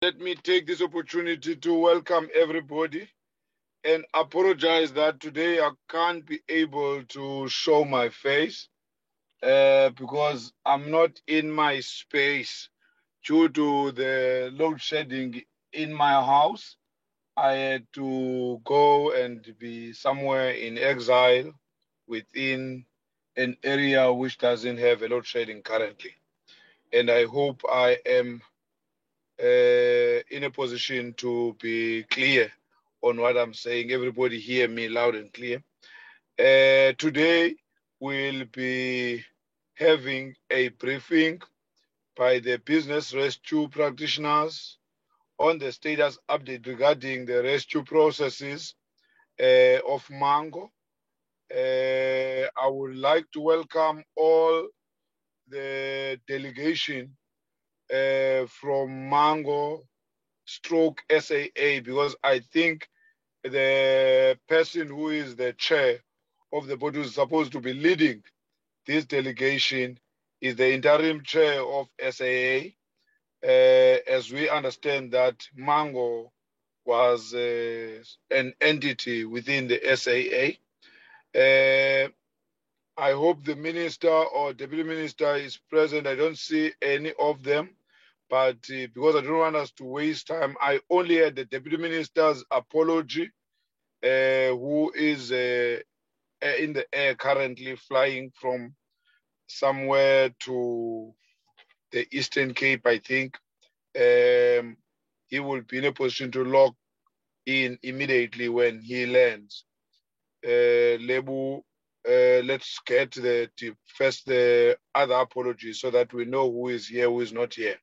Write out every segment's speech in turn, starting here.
Let me take this opportunity to welcome everybody and apologize that today I can't be able to show my face because I'm not in my space due to the load shedding in my house. I had to go and be somewhere in exile within an area which doesn't have a load shedding currently. And I hope I am in a position to be clear on what I'm saying. Everybody hear me loud and clear. Today we'll be having a briefing by the business rescue practitioners on the status update regarding the rescue processes of Mango. I would like to welcome all the delegation from Mango stroke SAA because I think the person who is the chair of the board who is supposed to be leading this delegation is the interim chair of SAA. As we understand that Mango was an entity within the SAA. I hope the minister or deputy minister is present. I don't see any of them. But because I don't want us to waste time, I only had the deputy minister's apology, who is in the air currently flying from somewhere to the Eastern Cape, I think. He will be in a position to log in immediately when he lands. Lebu, let's get first the other apology so that we know who is here, who is not here.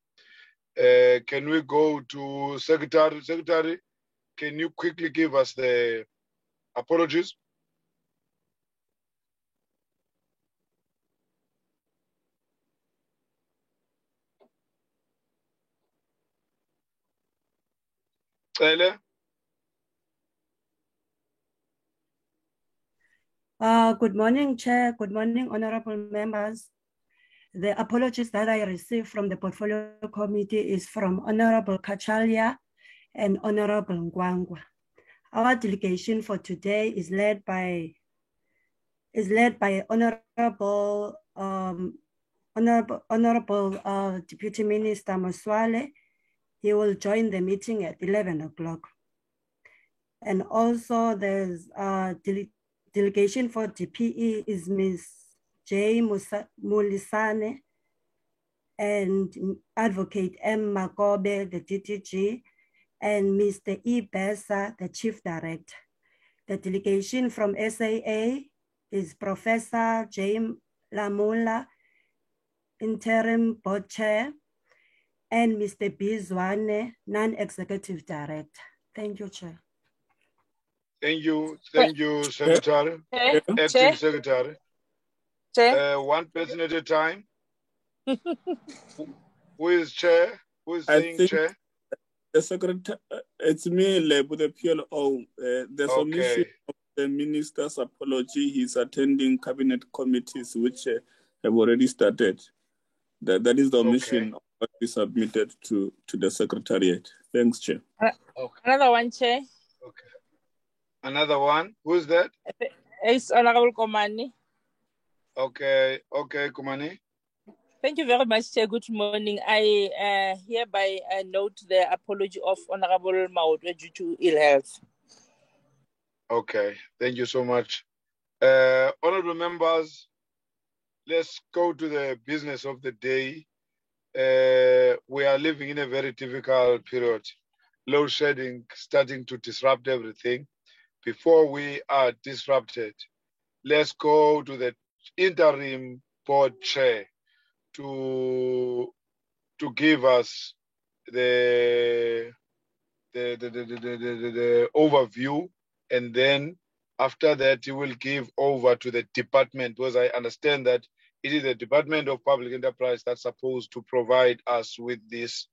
Can we go to Secretary? Secretary, can you quickly give us the apologies? Cele? Good morning, Chair. Good morning, honorable members. The apologies that I received from the Portfolio Committee is from Honorable Kachalia and Honorable Ngwangwa. Our delegation for today is led by Honorable Deputy Minister Moswale. He will join the meeting at 11 o'clock. And also there's delegation for DPE is Ms. J. Mulisane and Advocate M. Makobe, the DTG, and Mr. E. Besa, the Chief Director. The delegation from SAA is Professor James Lamula, Interim Board Chair, and Mr. Bizwane, Non-Executive Director. Thank you, Chair. Thank you, Secretary. Acting Secretary. One person at a time. Who is chair? Who is saying chair? The secretary, it's me, Lebu, the PLO. The submission of the minister's apology. He's attending cabinet committees, which have already started. That is the omission of what we submitted to the secretariat. Thanks, Chair. Another one, Chair. Okay. Another one. Who's that? It's Honorable Komani. Okay, Komani. Thank you very much, Chair. Good morning. I hereby note the apology of Honorable Maudwe due to ill health. Okay, thank you so much. Honorable members, let's go to the business of the day. We are living in a very difficult period. Load shedding starting to disrupt everything. Before we are disrupted, let's go to the interim board chair to give us the overview, and then after that he will give over to the department, because I understand that it is the Department of Public Enterprise that's supposed to provide us with this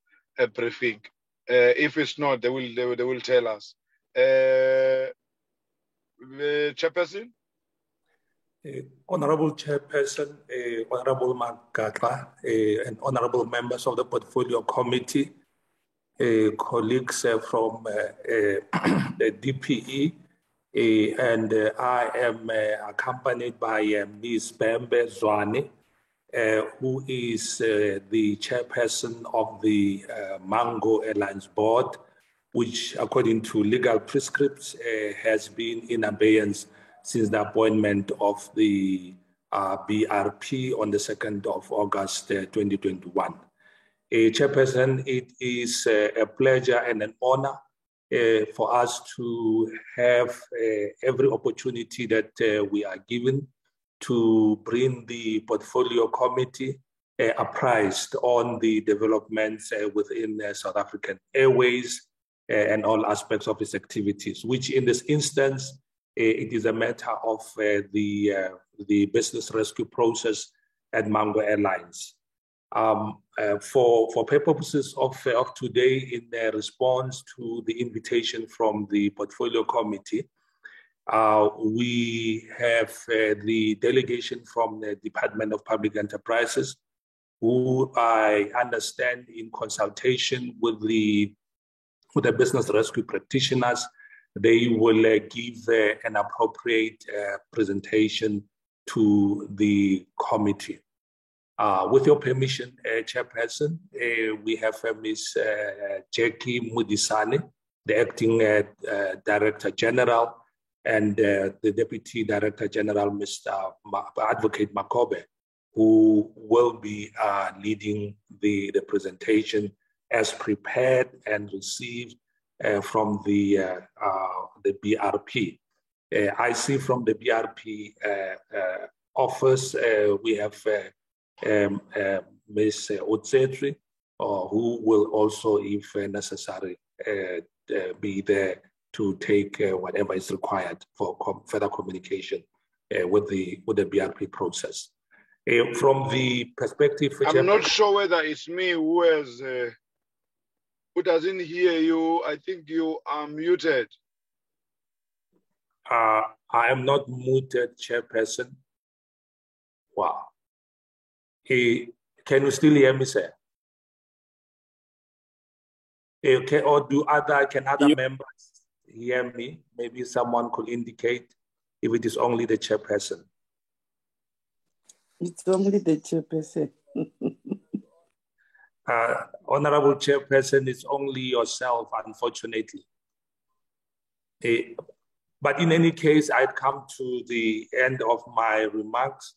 briefing. If it's not, they will tell us. Chairperson. Honorable Chairperson, Honorable Makatla, and honorable members of the Portfolio Committee, colleagues from the DPE, and I am accompanied by Ms. Bembe Zwane, who is the chairperson of the Mango Airlines Board, which, according to legal prescripts, has been in abeyance since the appointment of the BRP on the 2nd of August 2021. Chairperson, it is a pleasure and an honor for us to have every opportunity that we are given to bring the portfolio committee apprised on the developments within South African Airways and all aspects of its activities, which in this instance, it is a matter of the business rescue process at Mango Airlines. For purposes of today, in response to the invitation from the portfolio committee, we have the delegation from the Department of Public Enterprises, who I understand in consultation with the business rescue practitioners, they will give an appropriate presentation to the committee. With your permission, Chairperson, we have Ms. Jackie Mudisane, the Acting Director General, and the Deputy Director General, Mr. Advocate Makobe, who will be leading the presentation as prepared and received from the BRP. I see from the BRP office, we have Ms. Otsetri, who will also, if necessary, be there to take whatever is required for further communication with the BRP process. From the perspective, I'm not sure whether it's me who has who doesn't hear you. I think you are muted. I am not muted, Chairperson. Wow. Can you still hear me, sir? Okay, or can other members hear me? Maybe someone could indicate if it is only the Chairperson. It's only the Chairperson. Honorable Chairperson, it's only yourself, unfortunately. But in any case, I'd come to the end of my remarks,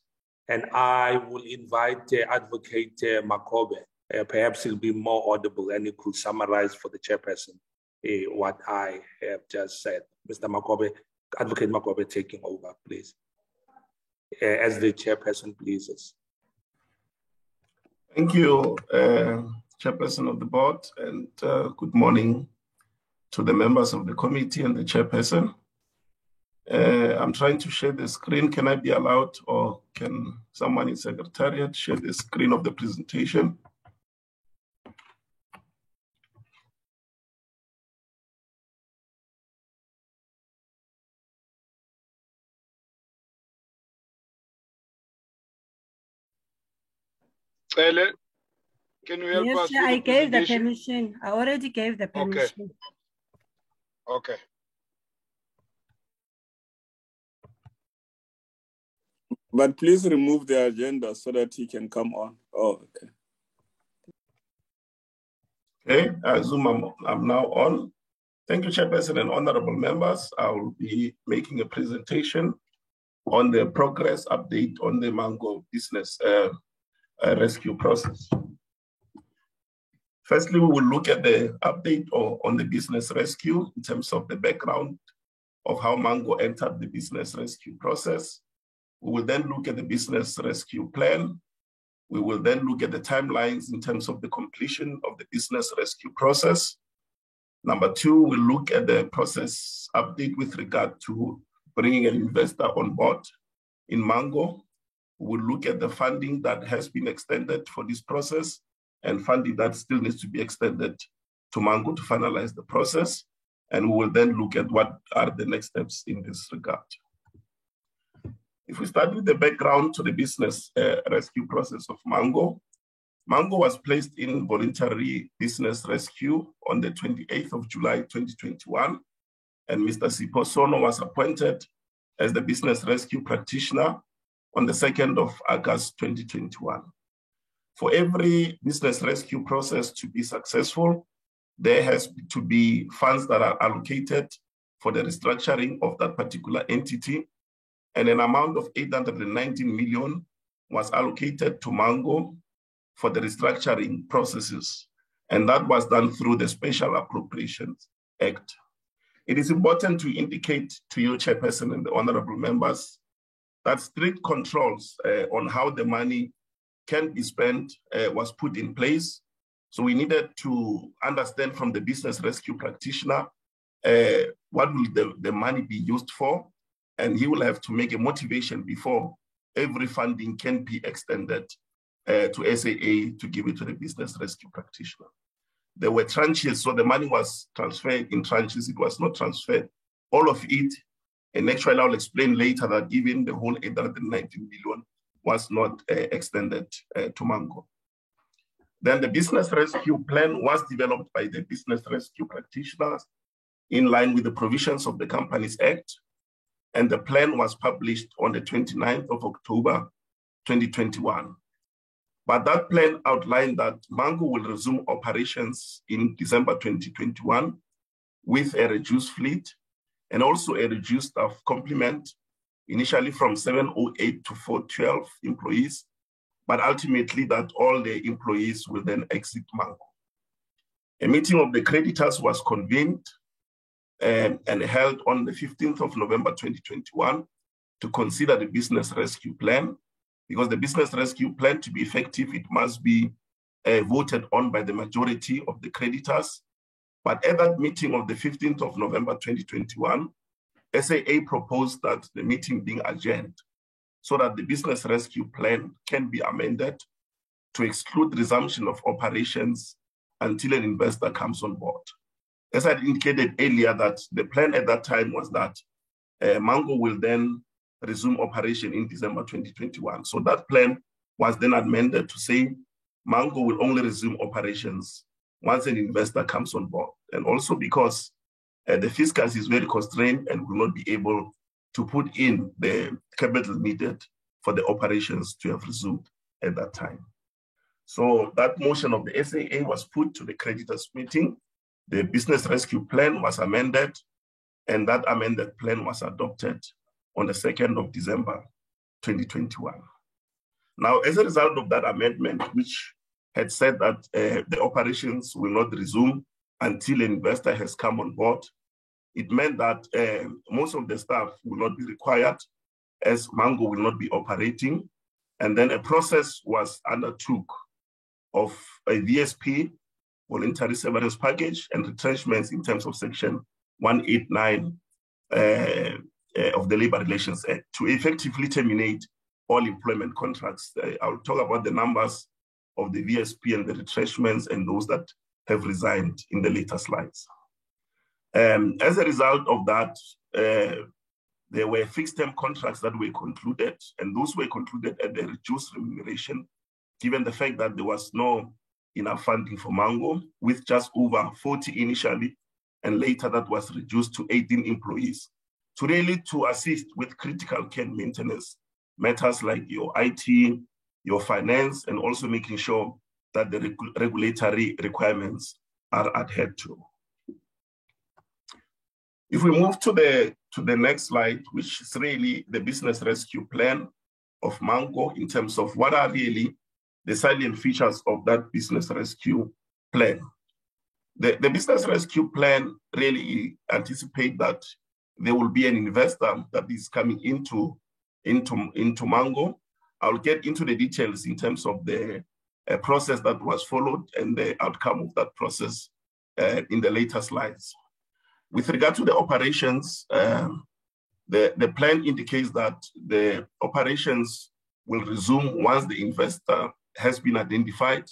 and I will invite Advocate Makobe. Perhaps he'll be more audible and he could summarize for the Chairperson what I have just said. Mr. Makobe, Advocate Makobe, taking over, please, as the Chairperson pleases. Thank you, Chairperson of the board, and good morning to the members of the committee and the Chairperson. I'm trying to share the screen. Can I be allowed, or can someone in Secretariat share the screen of the presentation? Can you help us? Yes, I gave the permission. I already gave the permission. Okay. But please remove the agenda so that he can come on. Oh, okay. Okay, Zoom, I'm now on. Thank you, Chairperson and honorable members. I will be making a presentation on the progress update on the Mango business rescue process. Firstly, we will look at the update on the business rescue in terms of the background of how Mango entered the business rescue process. We will then look at the business rescue plan. We will then look at the timelines in terms of the completion of the business rescue process. Number two, we'll look at the process update with regard to bringing an investor on board in Mango. We'll look at the funding that has been extended for this process and funding that still needs to be extended to Mango to finalize the process. And we will then look at what are the next steps in this regard. If we start with the background to the business rescue process of Mango, Mango was placed in voluntary business rescue on the 28th of July, 2021, and Mr. Sipho Sono was appointed as the business rescue practitioner on the 2nd of August, 2021. For every business rescue process to be successful, there has to be funds that are allocated for the restructuring of that particular entity, and an amount of 819 million was allocated to Mango for the restructuring processes, and that was done through the Special Appropriations Act. It is important to indicate to you, Chairperson, and the honorable members, that strict controls on how the money can be spent was put in place. So we needed to understand from the business rescue practitioner what will the money be used for, and he will have to make a motivation before every funding can be extended to SAA to give it to the business rescue practitioner. There were tranches, so the money was transferred in tranches. It was not transferred, all of it. And actually, I'll explain later that even the whole 819 million was not extended to Mango. Then the business rescue plan was developed by the business rescue practitioners in line with the provisions of the Companies Act. And the plan was published on the 29th of October, 2021. But that plan outlined that Mango will resume operations in December 2021 with a reduced fleet and also a reduced staff complement, initially from 708 to 412 employees, but ultimately that all the employees will then exit Mango. A meeting of the creditors was convened and held on the 15th of November 2021 to consider the business rescue plan, because the business rescue plan, to be effective, it must be voted on by the majority of the creditors. But at that meeting of the 15th of November 2021, SAA proposed that the meeting being adjourned so that the business rescue plan can be amended to exclude resumption of operations until an investor comes on board. As I indicated earlier, that the plan at that time was that Mango will then resume operation in December 2021. So that plan was then amended to say Mango will only resume operations once an investor comes on board. And also because the fiscus is very constrained and will not be able to put in the capital needed for the operations to have resumed at that time. So that motion of the SAA was put to the creditors meeting. The business rescue plan was amended, and that amended plan was adopted on the 2nd of December, 2021. Now, as a result of that amendment, which had said that the operations will not resume until an investor has come on board, it meant that most of the staff will not be required, as Mango will not be operating. And then a process was undertook of a VSP, voluntary severance package, and retrenchments in terms of Section 189 of the Labor Relations Act to effectively terminate all employment contracts. I'll talk about the numbers of the VSP and the retrenchments and those that have resigned in the later slides. As a result of that, there were fixed-term contracts that were concluded, and those were concluded at a reduced remuneration, given the fact that there was no enough funding for Mango, with just over 40 initially, and later that was reduced to 18 employees, to really to assist with critical care maintenance matters like your IT, your finance, and also making sure that the regulatory requirements are adhered to. If we move to the next slide, which is really the business rescue plan of Mango in terms of what are really the salient features of that business rescue plan. The business rescue plan really anticipates that there will be an investor that is coming into Mango. I'll get into the details in terms of the process that was followed and the outcome of that process in the later slides. With regard to the operations, the plan indicates that the operations will resume once the investor has been identified,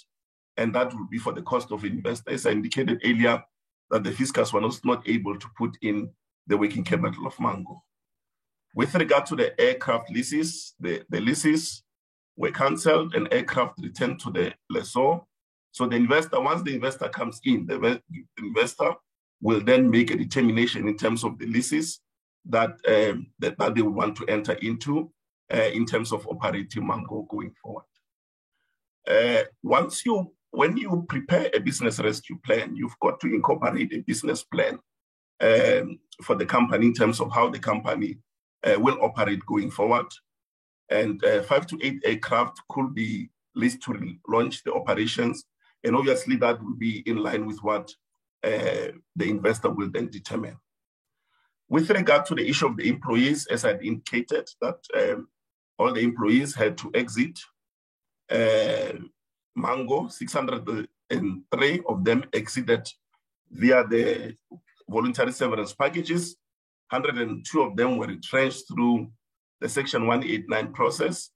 and that will be for the cost of investor. As I indicated earlier, that the fiscus was not able to put in the working capital of Mango. With regard to the aircraft leases, the leases were cancelled and aircraft returned to the lessor. So the investor, once the investor comes in, the investor will then make a determination in terms of the leases that they want to enter into in terms of operating Mango going forward. When you prepare a business rescue plan, you've got to incorporate a business plan for the company in terms of how the company will operate going forward. And 5 to 8 aircraft could be leased to launch the operations. And obviously that will be in line with what the investor will then determine. With regard to the issue of the employees, as I indicated, that all the employees had to exit. Mango, 603 of them exited via the voluntary severance packages. 102 of them were retrenched through the Section 189 process,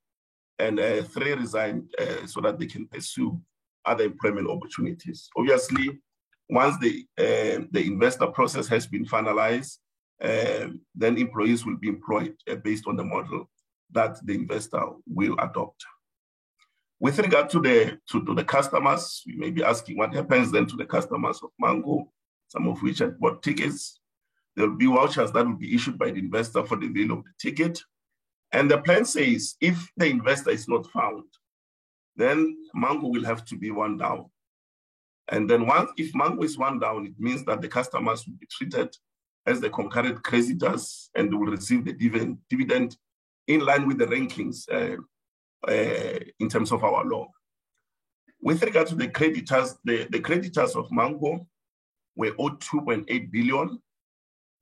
and 3 resigned so that they can pursue other employment opportunities. Obviously, once the investor process has been finalized, then employees will be employed based on the model that the investor will adopt. With regard to the customers, we may be asking what happens then to the customers of Mango, some of which had bought tickets. There will be vouchers that will be issued by the investor for the value of the ticket. And the plan says if the investor is not found, then Mango will have to be wound down. And then if Mango is wound down, it means that the customers will be treated as the concurrent creditors and they will receive the dividend in line with the rankings in terms of our law. With regard to the creditors, the creditors of Mango were owed 2.8 billion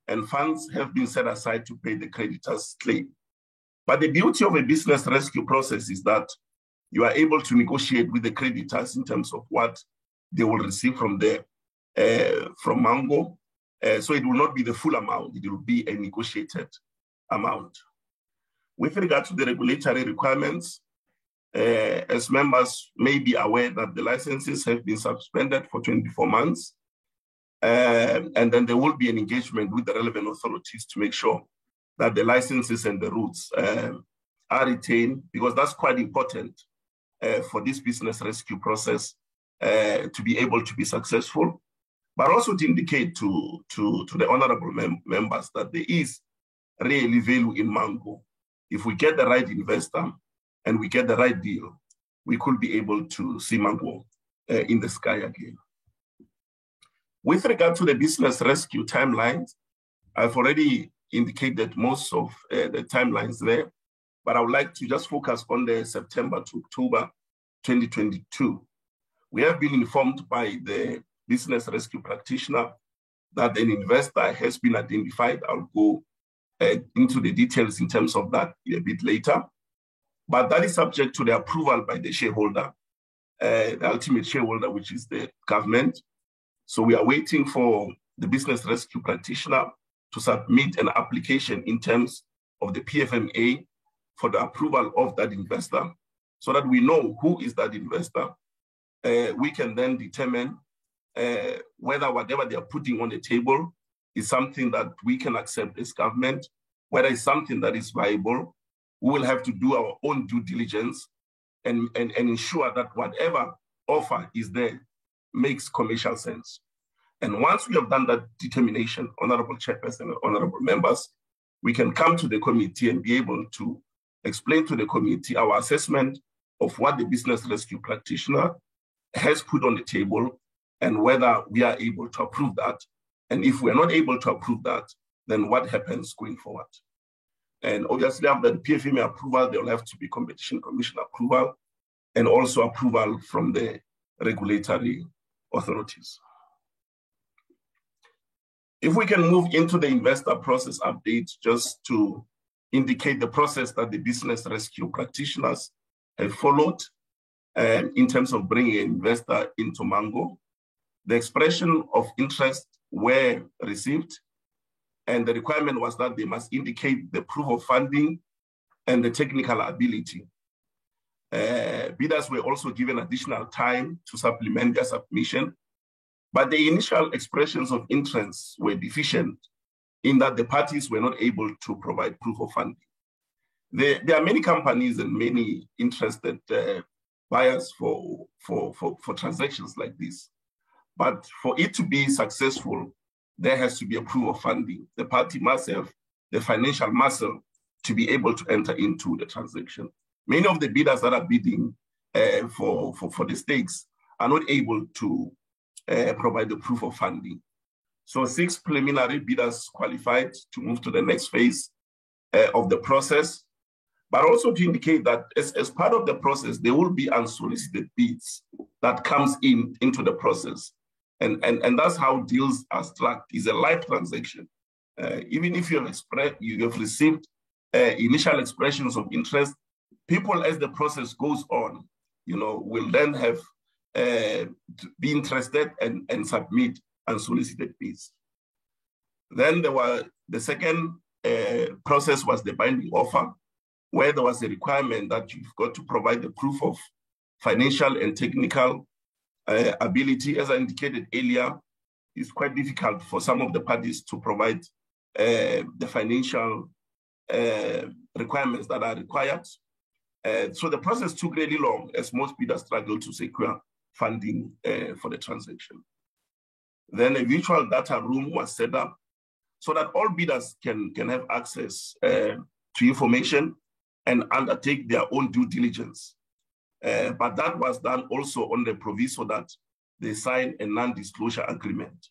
and funds have been set aside to pay the creditors' claim. But the beauty of a business rescue process is that you are able to negotiate with the creditors in terms of what they will receive from Mango. So it will not be the full amount, it will be a negotiated amount. With regard to the regulatory requirements, as members may be aware that the licenses have been suspended for 24 months. And then there will be an engagement with the relevant authorities to make sure that the licenses and the routes are retained, because that's quite important for this business rescue process to be able to be successful, but also to indicate to the honorable members that there is really value in Mango. If we get the right investor and we get the right deal, we could be able to see Mango in the sky again. With regard to the business rescue timelines, I've already indicated most of the timelines there, but I would like to just focus on the September to October 2022. We have been informed by the business rescue practitioner that an investor has been identified. I'll go into the details in terms of that a bit later, but that is subject to the approval by the shareholder, the ultimate shareholder, which is the government. So we are waiting for the business rescue practitioner to submit an application in terms of the PFMA for the approval of that investor, so that we know who is that investor. We can then determine whether whatever they are putting on the table is something that we can accept as government, whether it's something that is viable. We will have to do our own due diligence and ensure that whatever offer is there makes commercial sense. And once we have done that determination, Honorable Chairperson and Honorable Members, we can come to the committee and be able to explain to the committee our assessment of what the business rescue practitioner has put on the table and whether we are able to approve that. And if we're not able to approve that, then what happens going forward? And obviously after the PFMA approval, there will have to be Competition Commission approval and also approval from the regulatory authorities. If we can move into the investor process update, just to indicate the process that the business rescue practitioners have followed in terms of bringing an investor into Mango. The expression of interest were received, and the requirement was that they must indicate the proof of funding and the technical ability. Bidders were also given additional time to supplement their submission, but the initial expressions of interest were deficient in that the parties were not able to provide proof of funding. There are many companies and many interested buyers for transactions like this. But for it to be successful, there has to be a proof of funding. The party must have the financial muscle to be able to enter into the transaction. Many of the bidders that are bidding for the stakes are not able to provide the proof of funding. So 6 preliminary bidders qualified to move to the next phase of the process, but also to indicate that as part of the process, there will be unsolicited bids that comes into the process. And that's how deals are struck. It's a live transaction. Even if you have received initial expressions of interest, people, as the process goes on, will then have be interested and submit unsolicited bids. Then the second process was the binding offer, where there was a requirement that you've got to provide the proof of financial and technical ability. As I indicated earlier, it's quite difficult for some of the parties to provide the financial requirements that are required. So the process took really long, as most bidders struggled to secure funding for the transaction. Then a virtual data room was set up so that all bidders can have access to information and undertake their own due diligence. But that was done also on the proviso that they sign a non-disclosure agreement.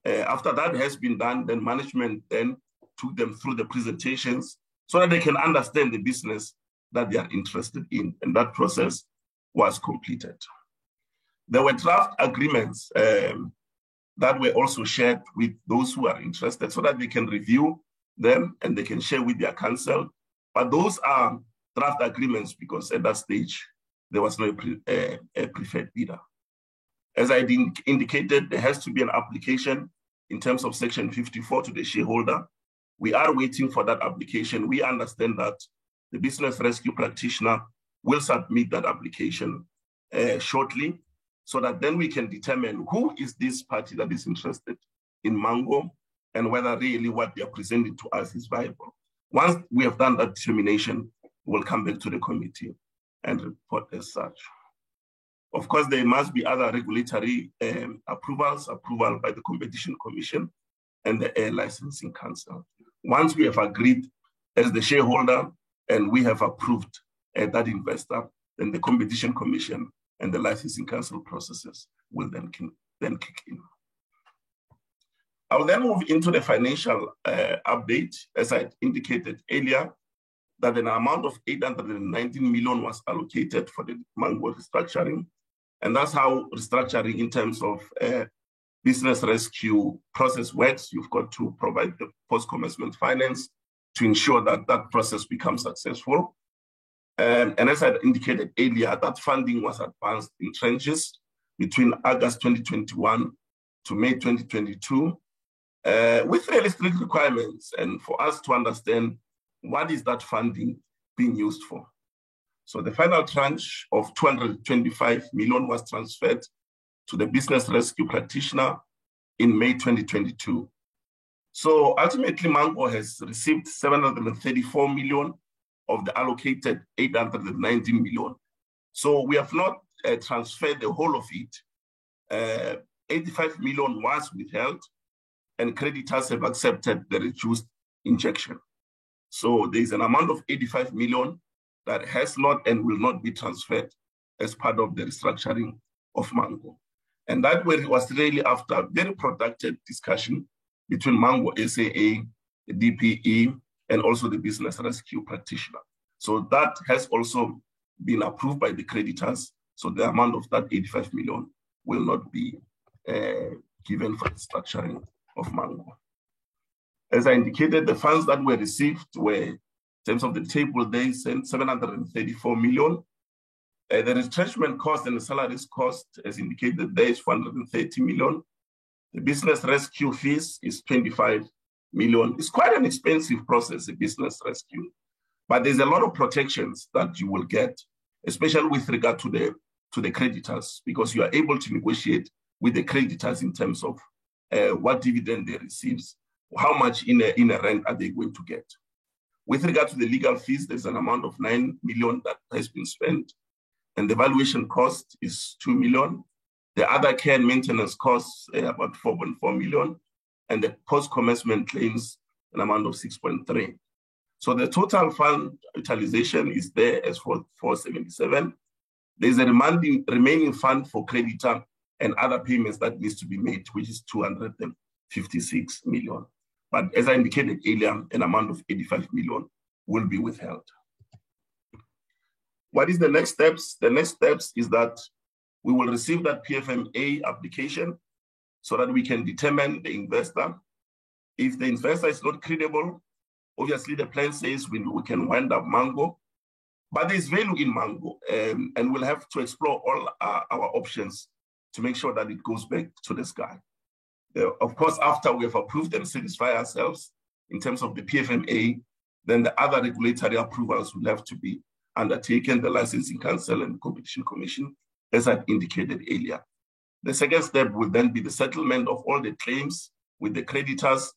After that has been done, then management then took them through the presentations so that they can understand the business that they are interested in, and that process was completed. There were draft agreements that were also shared with those who are interested so that they can review them and they can share with their counsel. But those are draft agreements because at that stage, there was no a preferred bidder. As I indicated, there has to be an application in terms of Section 54 to the shareholder. We are waiting for that application. We understand that the business rescue practitioner will submit that application shortly, so that then we can determine who is this party that is interested in Mango and whether really what they are presenting to us is viable. Once we have done that determination, we'll come back to the committee and report as such. Of course, there must be other regulatory approval by the Competition Commission and the Air Licensing Council. Once we have agreed as the shareholder and we have approved that investor, then the Competition Commission and the Licensing Council processes will then kick in. I'll then move into the financial update. As I indicated earlier, that an amount of 819 million was allocated for the Mango restructuring. And that's how restructuring in terms of business rescue process works. You've got to provide the post-commencement finance to ensure that that process becomes successful. And as I indicated earlier, that funding was advanced in tranches between August 2021 to May 2022 with really strict requirements, and for us to understand what is that funding being used for. So the final tranche of 225 million was transferred to the business rescue practitioner in May 2022. So ultimately, Mango has received 734 million of the allocated 819 million. So we have not transferred the whole of it. 85 million was withheld, and creditors have accepted the reduced injection. So there's an amount of 85 million that has not and will not be transferred as part of the restructuring of Mango. And that was really after a very productive discussion between Mango SAA, the DPE, and also the business rescue practitioner. So that has also been approved by the creditors. So the amount of that 85 million will not be given for the structuring of Mango. As I indicated, the funds that were received were, in terms of the table, they sent 734 million. The retrenchment cost and the salaries cost, as indicated, there is 430 million. The business rescue fees is 25 million. It's quite an expensive process, a business rescue, but there's a lot of protections that you will get, especially with regard to the creditors, because you are able to negotiate with the creditors in terms of what dividend they receive, how much in a rent are they going to get. With regard to the legal fees, there's an amount of 9 million that has been spent, and the valuation cost is 2 million. The other care and maintenance costs about 4.4 million, and the post-commencement claims an amount of 6.3. So the total fund utilization is there as for 477. There's a remaining fund for creditor and other payments that needs to be made, which is 256 million. But as I indicated earlier, an amount of 85 million will be withheld. What is the next steps? The next steps is that we will receive that PFMA application so that we can determine the investor. If the investor is not credible, obviously the plan says we can wind up Mango, but there's value in Mango, and we'll have to explore all our options to make sure that it goes back to the sky. Of course, after we have approved and satisfy ourselves in terms of the PFMA, then the other regulatory approvals will have to be undertaken, the Licensing Council and the Competition Commission, as I indicated earlier. The second step will then be the settlement of all the claims with the creditors.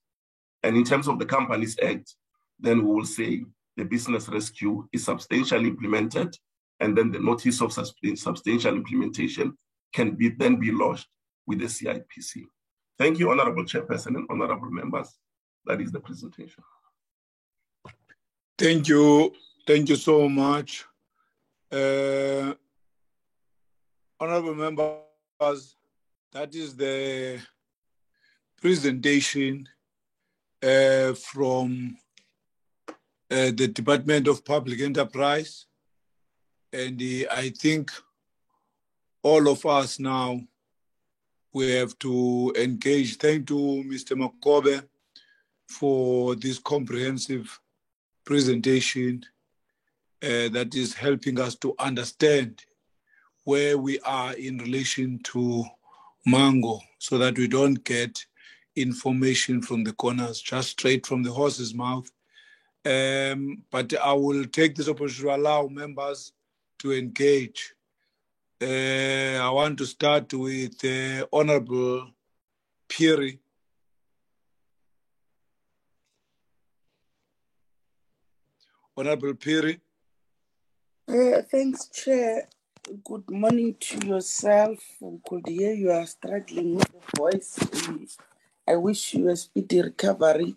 And in terms of the Companies Act, then we will say the business rescue is substantially implemented, and then the notice of substantial implementation can then be lodged with the CIPC. Thank you, Honorable Chairperson and Honorable Members. That is the presentation. Thank you. Thank you so much. Honorable Members, that is the presentation from the Department of Public Enterprise. And I think all of us now, we have to engage. Thank you, Mr. Makobe, for this comprehensive presentation that is helping us to understand where we are in relation to Mango, so that we don't get information from the corners, just straight from the horse's mouth. But I will take this opportunity to allow members to engage. I want to start with Honorable Phiri. Honorable Phiri. Thanks, Chair. Good morning to yourself. We could hear you are struggling with the voice. I wish you a speedy recovery.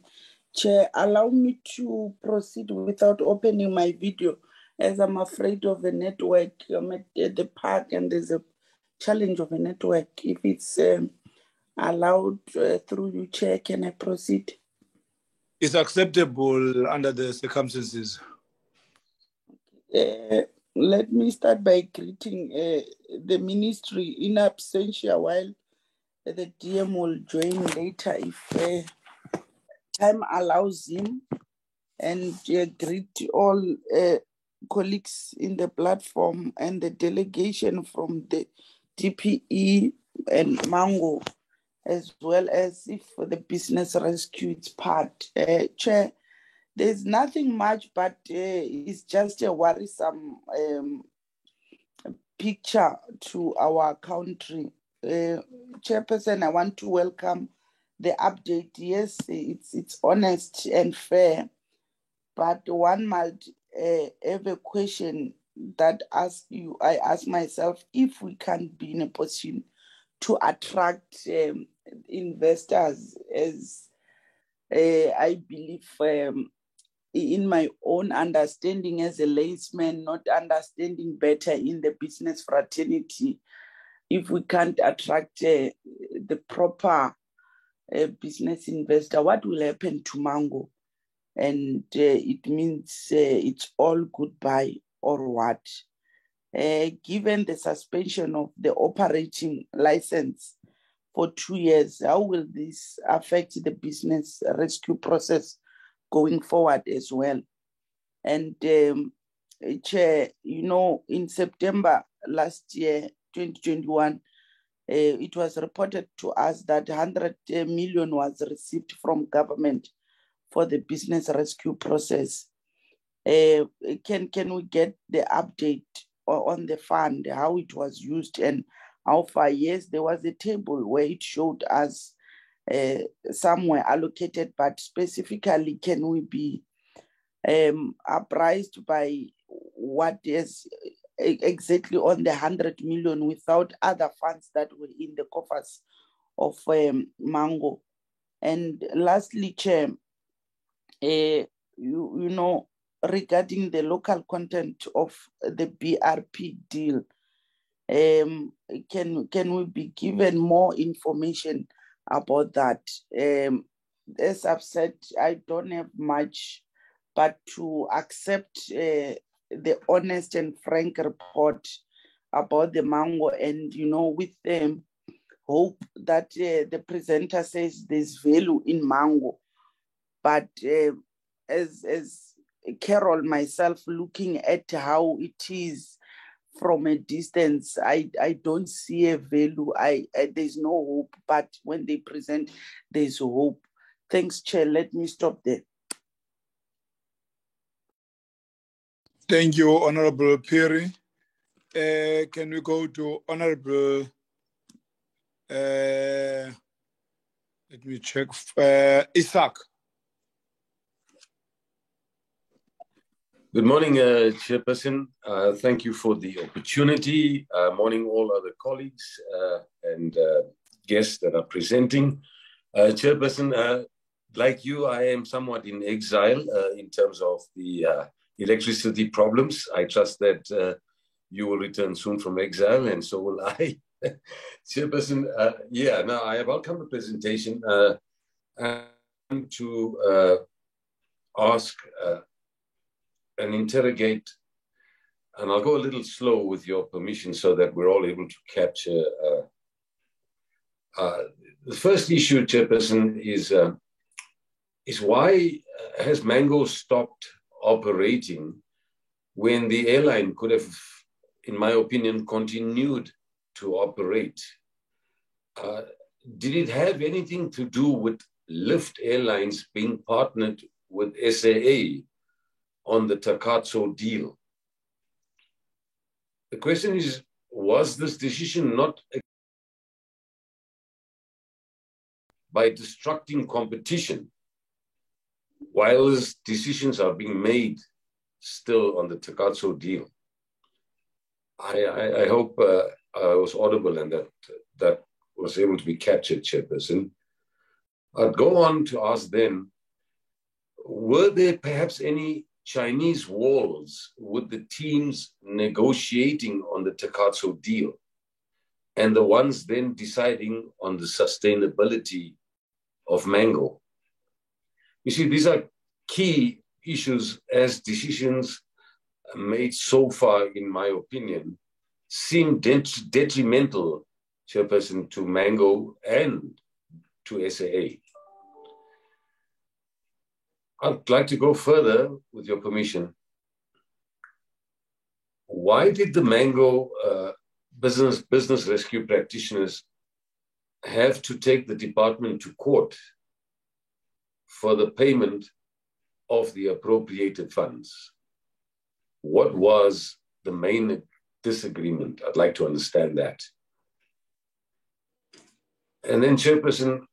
Chair, allow me to proceed without opening my video, as I'm afraid of the network. I'm at the park and there's a challenge of a network. If it's allowed through you, Chair, can I proceed? It's acceptable under the circumstances. Let me start by greeting the ministry in absentia, while the DM will join later if time allows him, and greet all colleagues in the platform and the delegation from the DPE and Mango, as well as if the business rescue is part. Chair, there's nothing much, but it's just a worrisome picture to our country. Chairperson, I want to welcome the update. Yes, it's honest and fair, but one might have a question that I ask myself, if we can't be in a position to attract investors, as I believe in my own understanding as a layman, not understanding better in the business fraternity, if we can't attract the proper business investor, what will happen to Mango? And it means it's all goodbye or what? Given the suspension of the operating license for 2 years, how will this affect the business rescue process going forward as well? And Chair, you know, in September last year, 2021, it was reported to us that 100 million was received from government for the business rescue process. Can we get the update on the fund, how it was used and how far? Yes, there was a table where it showed us some were allocated, but specifically, can we be apprised by what is exactly on the 100 million without other funds that were in the coffers of Mango. And lastly, Chair, you know, regarding the local content of the BRP deal, can we be given more information about that? As I've said, I don't have much, but to accept the honest and frank report about the Mango, and you know, with hope that the presenter says there's value in Mango, but as Carol, myself, looking at how it is from a distance, I don't see a value. There's no hope, but when they present, there's hope. Thanks, Chair. Let me stop there. Thank you, Honorable Phiri. Can we go to Honorable, let me check, Isaac. Good morning, Chairperson. Thank you for the opportunity. Morning, all other colleagues and guests that are presenting. Chairperson, like you, I am somewhat in exile in terms of the electricity problems. I trust that you will return soon from exile, and so will I. Chairperson, I welcome the presentation. And to ask and interrogate, and I'll go a little slow with your permission so that we're all able to capture. The first issue, Chairperson, is why has Mango stopped operating when the airline could have, in my opinion, continued to operate? Did it have anything to do with Lift Airlines being partnered with SAA on the Takatso deal? The question is, was this decision not by destructing competition while these decisions are being made still on the Takatso deal? I hope I was audible and that was able to be captured, Chairperson. I'd go on to ask then, were there perhaps any Chinese walls with the teams negotiating on the Takatso deal and the ones then deciding on the sustainability of Mango? You see, these are key issues as decisions made so far, in my opinion, seem detrimental, Chairperson, to Mango and to SAA. I'd like to go further, with your permission. Why did the Mango business rescue practitioners have to take the department to court for the payment of the appropriated funds? What was the main disagreement? I'd like to understand that. And then, Chairperson,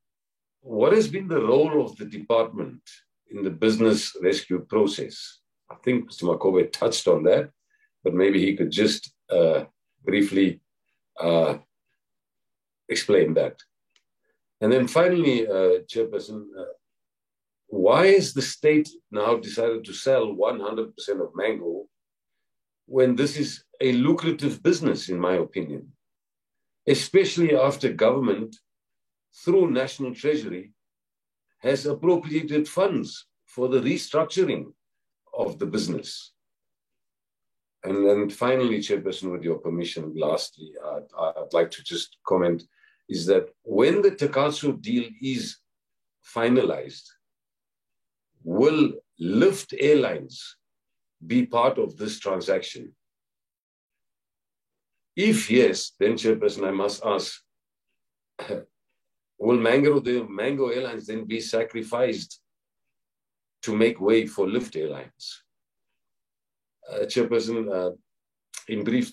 what has been the role of the department in the business rescue process? I think Mr. Makhoba touched on that, but maybe he could just briefly explain that. And then finally, Chairperson, why has the state now decided to sell 100% of Mango when this is a lucrative business, in my opinion, especially after government, through National Treasury, has appropriated funds for the restructuring of the business? And then finally, Chairperson, with your permission, lastly, I'd like to just comment, is that when the Takatso deal is finalized, will Lift Airlines be part of this transaction? If yes, then, Chairperson, I must ask, will the Mango Airlines then be sacrificed to make way for Lift Airlines? Chairperson, in brief,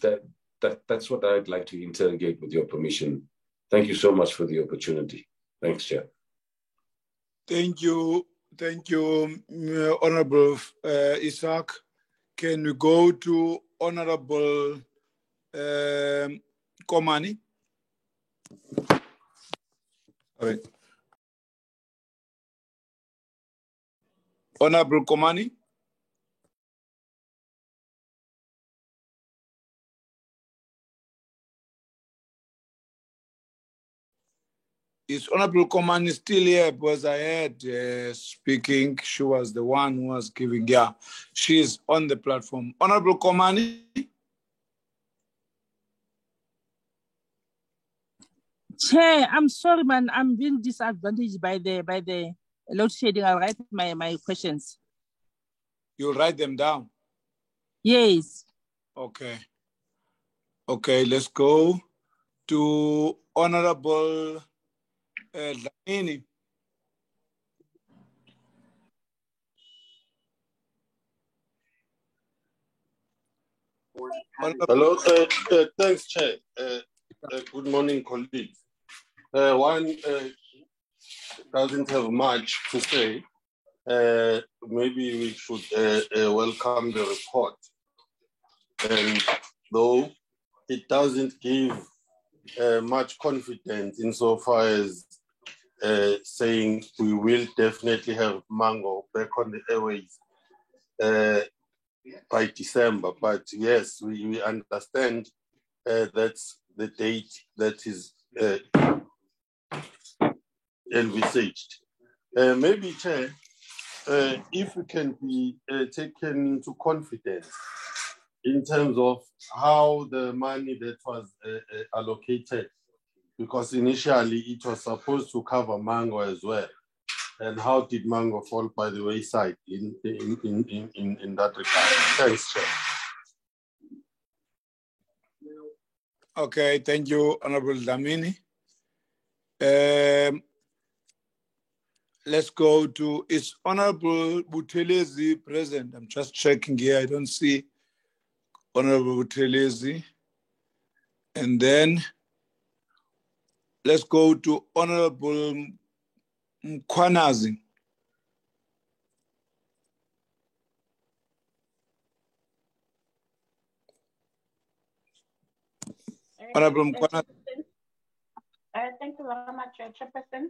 that's what I'd like to interrogate, with your permission. Thank you so much for the opportunity. Thanks, Chair. Thank you. Thank you, Honorable Isaac. Can we go to Honorable Komani? All right. Honorable Komani? Is Honorable Komani still here? Because I heard speaking. She was the one who was giving. Yeah, she's on the platform. Honorable Komani? Chair, I'm sorry, man. I'm being disadvantaged by the load shedding. I'll write my questions. You'll write them down? Yes. Okay. Okay, let's go to Honorable Dlamini. Hello, thanks, Chair. Good morning, colleagues. One doesn't have much to say. Maybe we should welcome the report. And though it doesn't give much confidence insofar as saying we will definitely have Mango back on the airways by December. But yes, we understand that's the date that is envisaged. Maybe, Chair, if we can be taken into confidence in terms of how the money that was allocated, because initially it was supposed to cover Mango as well. And how did Mango fall by the wayside in that regard? Thanks, Chair. Okay, thank you, Honorable Dlamini. Let's go to, is Honorable Buthelezi present? I'm just checking here. I don't see Honorable Buthelezi. And then let's go to Honorable Mkhwanazi. Honorable Mkhwanazi. Thank you very much, Chairperson.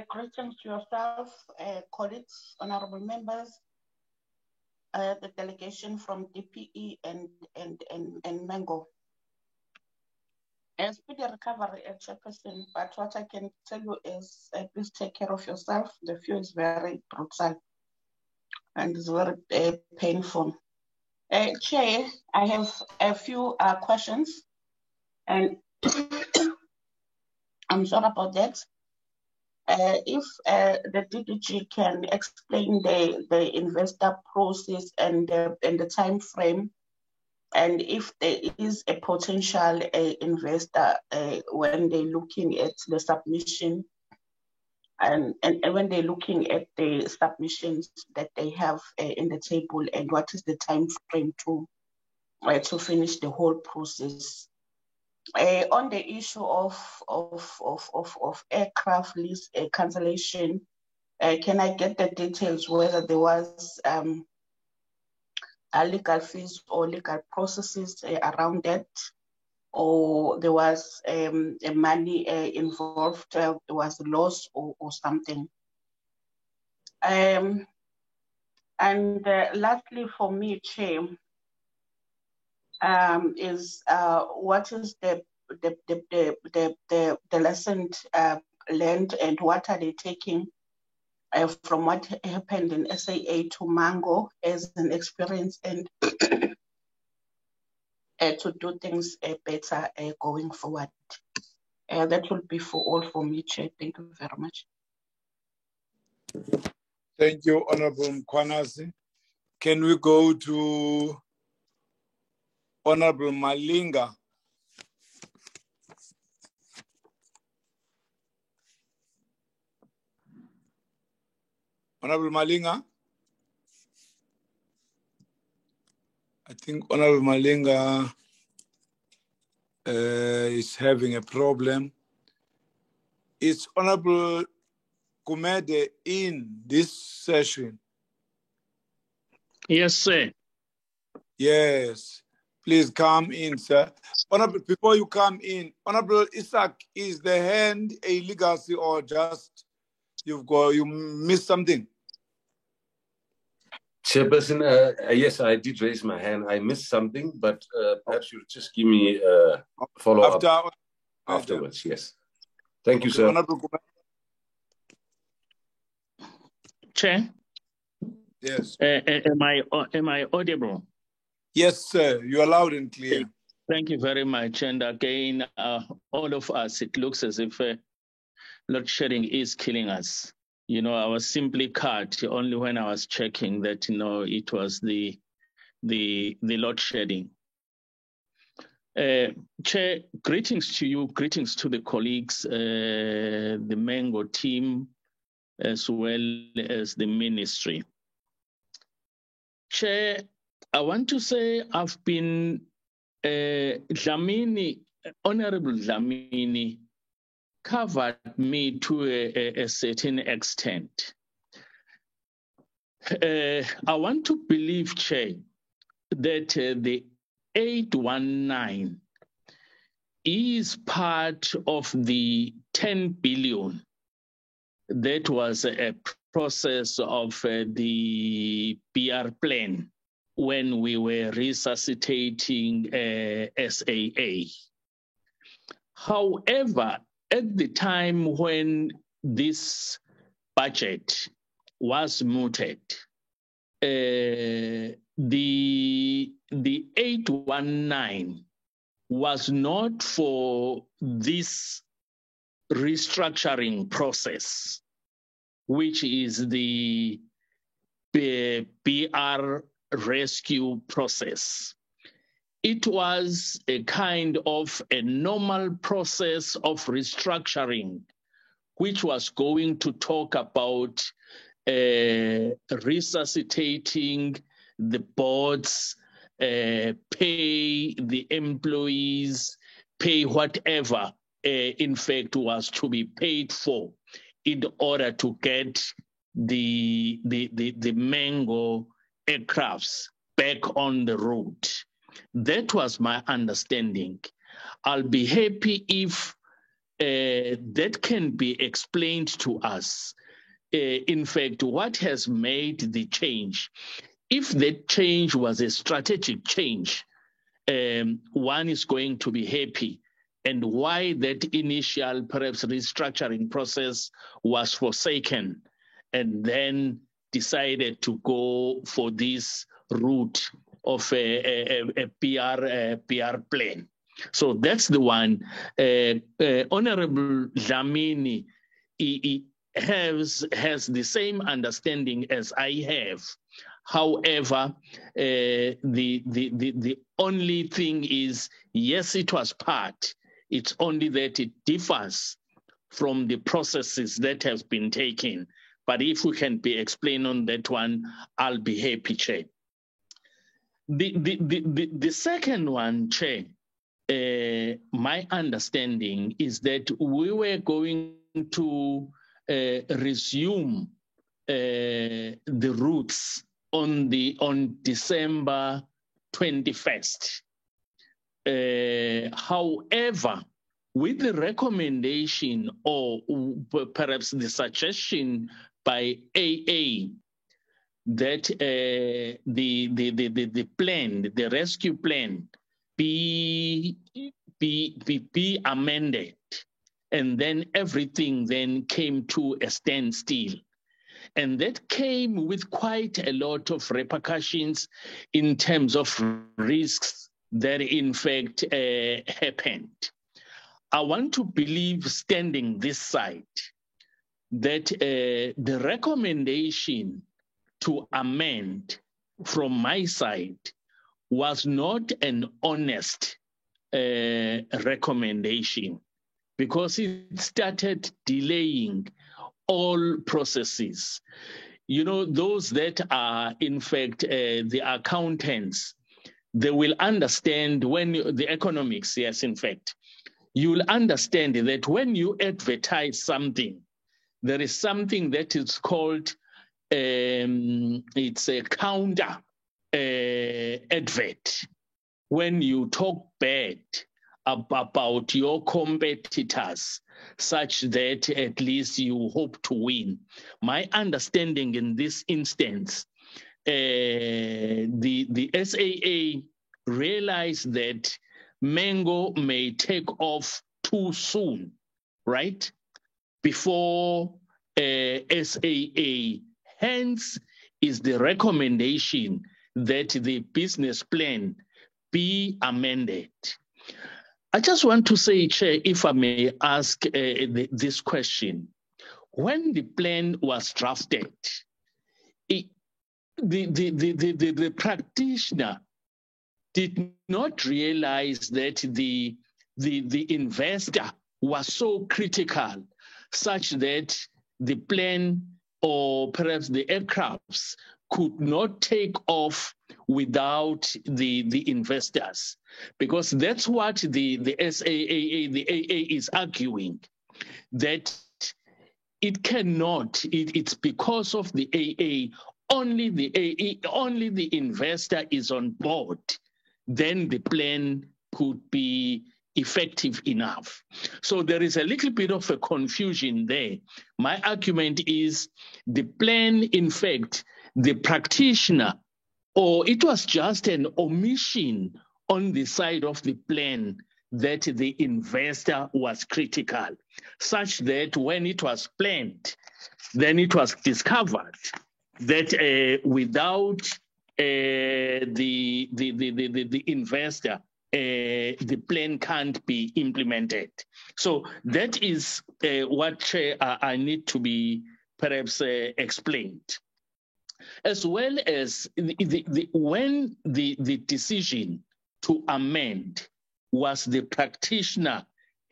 Greetings to yourself, colleagues, honorable members, the delegation from DPE and Mango. Speedy recovery, Chairperson, but what I can tell you is please take care of yourself. The view is very brutal and it's very painful. Chair, I have a few questions and I'm sorry about that. If the DDG can explain the investor process and the time frame, and if there is a potential investor when they're looking at the submission, and when they're looking at the submissions that they have in the table, and what is the time frame to finish the whole process. On the issue of aircraft lease cancellation, can I get the details whether there was legal fees or legal processes around that, or there was money involved, there was loss or something? And lastly, for me, Chair, is what is the lesson learned, and what are they taking from what happened in SAA to Mango as an experience, and to do things better going forward? That will be for all for me, Chair. Thank you very much. Thank you, Honorable Mkhwanazi. Can we go to Honorable Malinga? Honorable Malinga? I think Honorable Malinga is having a problem. Is Honorable Gumede in this session? Yes, sir. Yes. Please come in, sir. Honorable, before you come in, Honorable Isaac, is the hand a legacy or just you missed something? Chairperson, yes, I did raise my hand. I missed something, but perhaps you'll just give me a follow-up afterwards. Yes. Thank you, sir. Honorable Chair? Yes. Am I audible? Yes, sir. You are loud and clear. Thank you very much. And again, all of us, it looks as if load shedding is killing us. You know, I was simply cut only when I was checking that, you know, it was the load shedding. Chair, greetings to you, greetings to the colleagues, the Mango team, as well as the ministry. Chair, I want to say I've been Dlamini, Honorable Dlamini, covered me to a certain extent. I want to believe, Chair, that the 819 is part of the 10 billion that was a process of the PR plan when we were resuscitating SAA. However, at the time when this budget was mooted, the 819 was not for this restructuring process, which is the PR rescue process. It was a kind of a normal process of restructuring, which was going to talk about resuscitating the boards, pay the employees, pay whatever, in fact, was to be paid for in order to get the Mango aircrafts back on the road. That was my understanding. I'll be happy if that can be explained to us. In fact, what has made the change? If that change was a strategic change, one is going to be happy. And why that initial, perhaps, restructuring process was forsaken and then decided to go for this route of a PR plan. So that's the one. Honorable Dlamini has the same understanding as I have. However, the only thing is, yes, it was part. It's only that it differs from the processes that have been taken. But if we can be explained on that one, I'll be happy, Chair. The second one, Chair, my understanding is that we were going to resume the routes on December 21st. However, with the recommendation or perhaps the suggestion by AA that the plan, the rescue plan, be amended, and then everything then came to a standstill. And that came with quite a lot of repercussions in terms of risks that in fact happened. I want to believe, standing this side, that the recommendation to amend from my side was not an honest recommendation, because it started delaying all processes. You know, those that are in fact the accountants, they will understand when the economics, yes, in fact, you'll understand that when you advertise something, there is something that is called, it's a counter advert. When you talk bad about your competitors, such that at least you hope to win. My understanding in this instance, the SAA realized that Mango may take off too soon, right? Before SAA. Hence is the recommendation that the business plan be amended. I just want to say, Chair, if I may ask this question. When the plan was drafted, the practitioner did not realize that the investor was so critical, such that the plan or perhaps the aircrafts could not take off without the investors, because that's what the SAA, the AA is arguing, that it cannot, it's because of the AA, only the investor is on board, then the plan could be effective enough. So there is a little bit of a confusion there. My argument is the plan, in fact, the practitioner, or it was just an omission on the side of the plan that the investor was critical, such that when it was planned, then it was discovered that without the investor, the plan can't be implemented. So that is what I need to be perhaps explained. As well as when the decision to amend, was the practitioner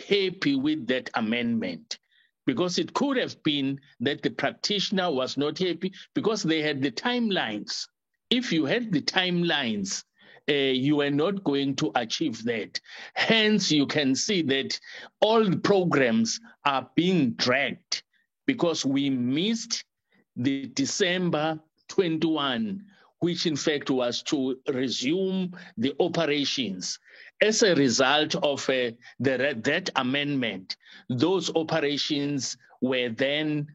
happy with that amendment? Because it could have been that the practitioner was not happy because they had the timelines. If you had the timelines, you were not going to achieve that. Hence, you can see that all the programs are being dragged because we missed the December 21, which in fact was to resume the operations. As a result of that amendment, those operations were then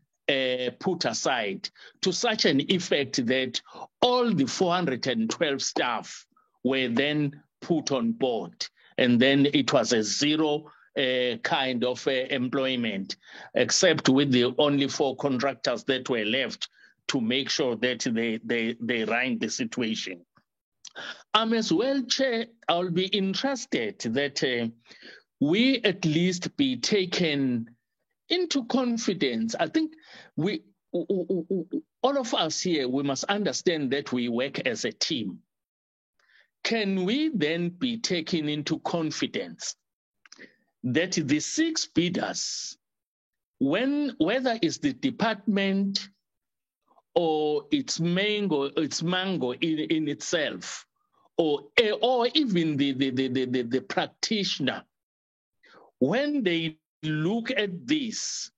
put aside to such an effect that all the 412 staff were then put on board. And then it was a zero kind of employment, except with the only 4 contractors that were left to make sure that they run the situation. As well, Chair, I'll be interested that we at least be taken into confidence. I think we, all of us here, we must understand that we work as a team. Can we then be taken into confidence that the 6 bidders, whether it's the department or it's Mango in itself, or even the practitioner, when they look at this,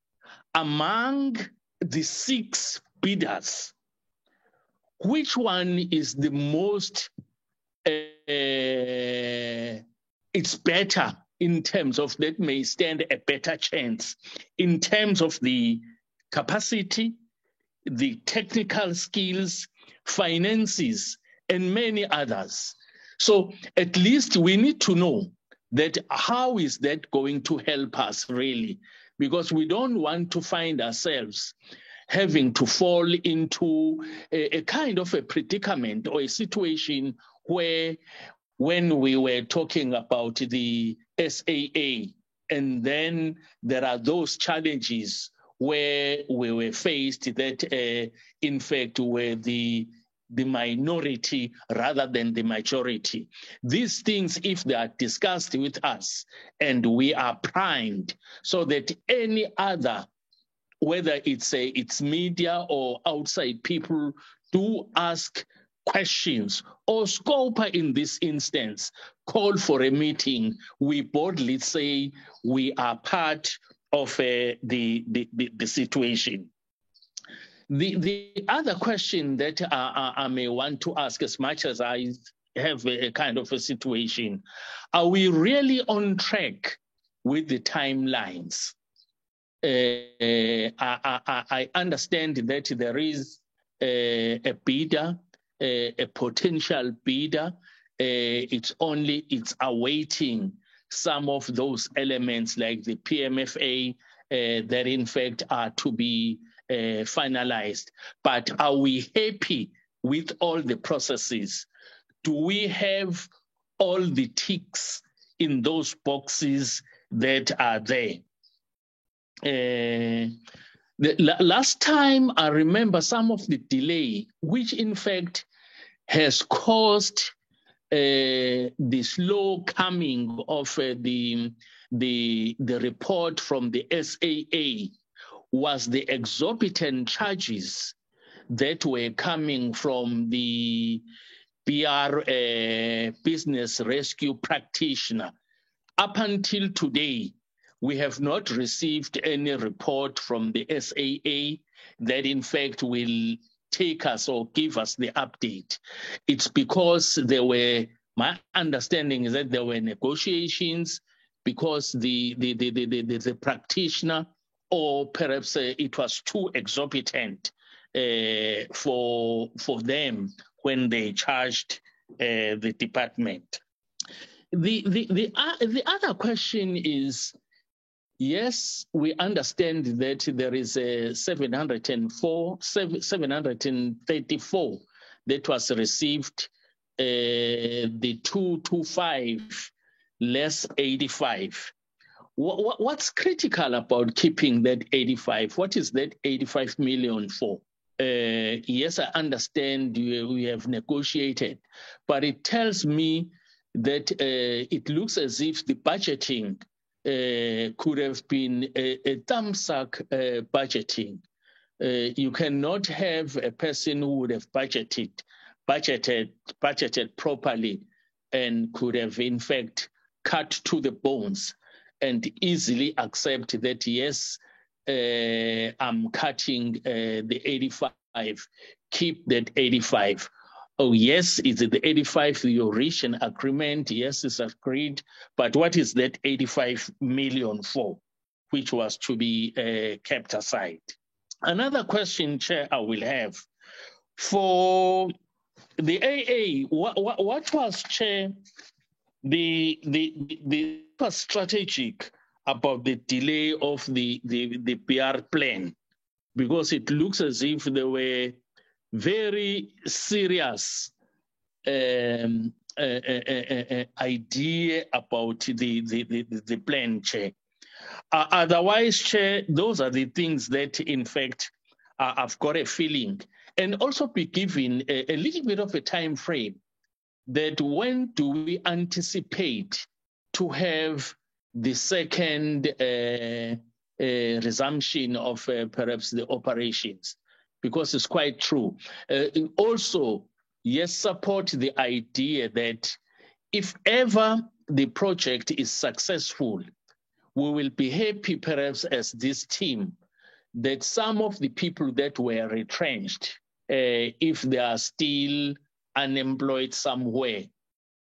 among the 6 bidders, which one is the most, it's better in terms of that may stand a better chance in terms of the capacity, the technical skills, finances, and many others. So at least we need to know that how is that going to help us really? Because we don't want to find ourselves having to fall into a kind of a predicament or a situation where when we were talking about the SAA, and then there are those challenges where we were faced that, in fact, were the minority rather than the majority. These things, if they are discussed with us and we are primed so that any other, whether it's media or outside people, do ask questions, or Scopa in this instance, call for a meeting, we boldly say we are part of the situation. The other question that I may want to ask, as much as I have a kind of a situation, are we really on track with the timelines? I understand that there is a bidder, a potential bidder. It's awaiting some of those elements like the PMFA that in fact are to be finalized. But are we happy with all the processes? Do we have all the ticks in those boxes that are there? Last time I remember some of the delay, which in fact has caused the slow coming of the report from the SAA, was the exorbitant charges that were coming from the BR business rescue practitioner. Up until today, we have not received any report from the SAA that in fact will take us or give us the update. It's because my understanding is that there were negotiations because the practitioner, or perhaps it was too exorbitant for them when they charged the department. The other question is, yes, we understand that there is a 734 that was received, the 225 less 85. What's critical about keeping that 85? What is that 85 million for? Yes, I understand we have negotiated, but it tells me that it looks as if the budgeting could have been a thumbsuck budgeting. You cannot have a person who would have budgeted properly and could have in fact cut to the bones and easily accept that, yes, I'm cutting the 85, keep that 85. Oh, yes, is it the 85 you reach an agreement? Yes, it's agreed. But what is that 85 million for, which was to be kept aside? Another question, Chair, I will have. For the AA, what was, Chair, the was strategic about the delay of the PR plan? Because it looks as if there were very serious idea about the plan, Chair. Otherwise, Chair, those are the things that, in fact, I've got a feeling. And also be given a little bit of a time frame that when do we anticipate to have the second resumption of perhaps the operations? Because it's quite true. Also, yes, support the idea that if ever the project is successful, we will be happy perhaps as this team that some of the people that were retrenched, if they are still unemployed somewhere,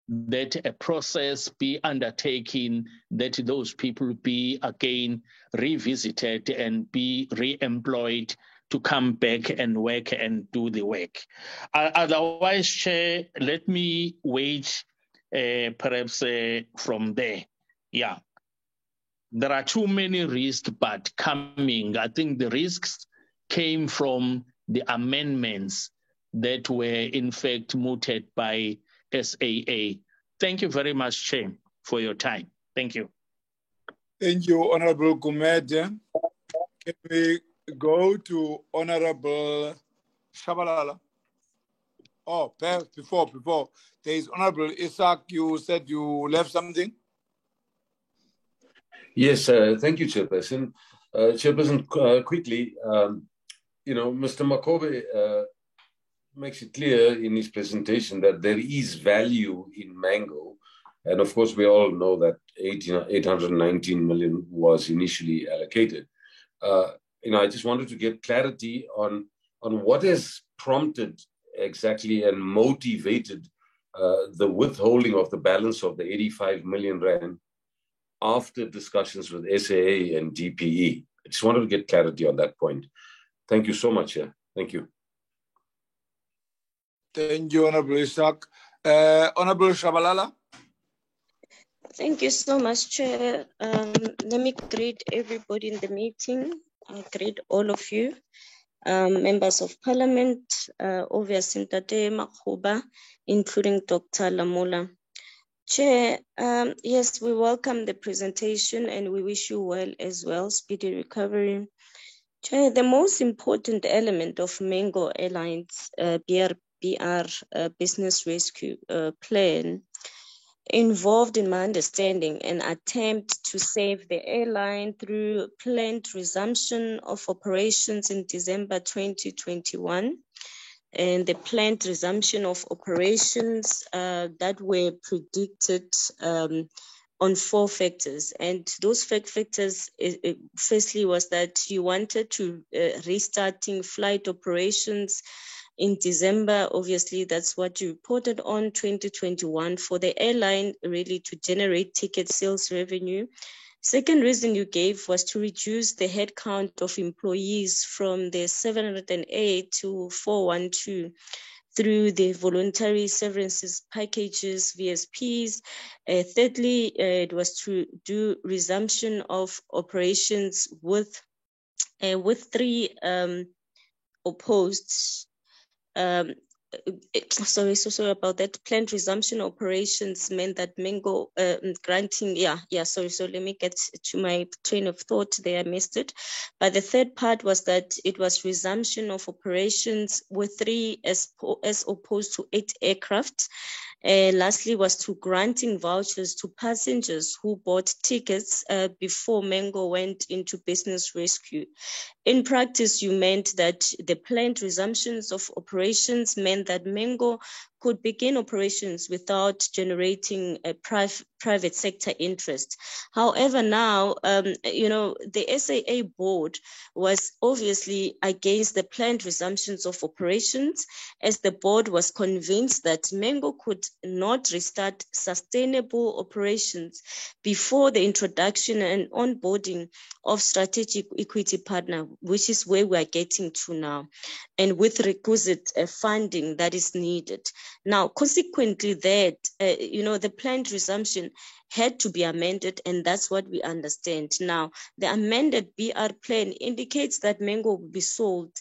that a process be undertaken, that those people be again revisited and be re-employed to come back and work and do the work. Otherwise, Chair, let me wait perhaps from there. Yeah. There are too many risks, but coming. I think the risks came from the amendments that were in fact mooted by SAA. Thank you very much, Chair, for your time. Thank you. Thank you, Honorable Gumede. Can we go to Honorable Shabalala? Oh, perhaps before, there is Honorable Isaac. You said you left something? Yes, thank you, Chairperson. Chairperson, quickly, Mr. Makobe makes it clear in his presentation that there is value in mango And of course, we all know that 819 million was initially allocated. I just wanted to get clarity on what has prompted exactly and motivated the withholding of the balance of the 85 million rand after discussions with SAA and DPE. I just wanted to get clarity on that point. Thank you so much. Thank you. Thank you, Honorable Isaac. Honorable Shabalala. Thank you so much, Chair. Let me greet everybody in the meeting. I greet all of you, members of Parliament, obviously Ntate Makhuba, including Dr. Lamola. Chair, yes, we welcome the presentation and we wish you well as well, speedy recovery. Chair, the most important element of Mango Airlines BR business rescue plan involved, in my understanding, an attempt to save the airline through planned resumption of operations in December 2021, and the planned resumption of operations that were predicted on 4 factors. And those factors, firstly, was that you wanted to restarting flight operations in December. Obviously, that's what you reported on 2021 for the airline really to generate ticket sales revenue. Second reason you gave was to reduce the headcount of employees from the 708 to 412 through the voluntary severances packages, VSPs. Thirdly, it was to do resumption of operations with 3 opposed. Sorry about that. Planned resumption operations meant that Mango granting, so let me get to my train of thought there, I missed it. But the third part was that it was resumption of operations with 3 as opposed to 8 aircraft. Lastly was to granting vouchers to passengers who bought tickets before Mango went into business rescue. In practice, you meant that the planned resumptions of operations meant that Mango could begin operations without generating a private sector interest. However, now, the SAA board was obviously against the planned resumptions of operations, as the board was convinced that Mango could not restart sustainable operations before the introduction and onboarding of strategic equity partner, which is where we are getting to now, and with requisite funding that is needed. Now, consequently, that the planned resumption had to be amended, and that's what we understand. Now, the amended BR plan indicates that Mango will be sold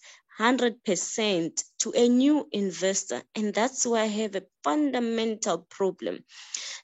100% to a new investor, and that's why I have a fundamental problem.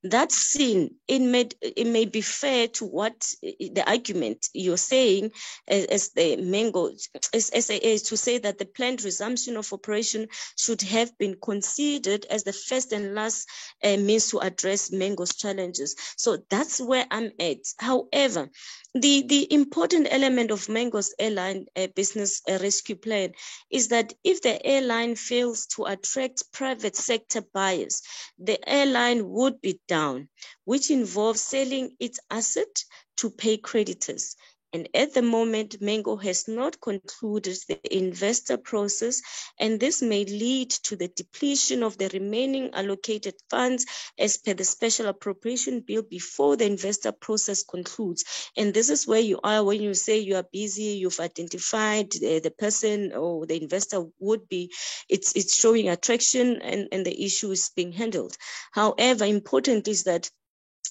That scene, it may be fair to what the argument you're saying as the Mango as SAA to say that the planned resumption of operation should have been considered as the first and last means to address Mango's challenges. So that's where I'm at. However, the important element of Mango's airline business rescue plan is that if the airline fails to attract private sector buyers, the airline would be down, which involves selling its asset to pay creditors. And at the moment, Mango has not concluded the investor process, and this may lead to the depletion of the remaining allocated funds as per the special appropriation bill before the investor process concludes. And this is where you are when you say you are busy, you've identified the person or the investor would be, it's showing attraction and the issue is being handled. However, important is that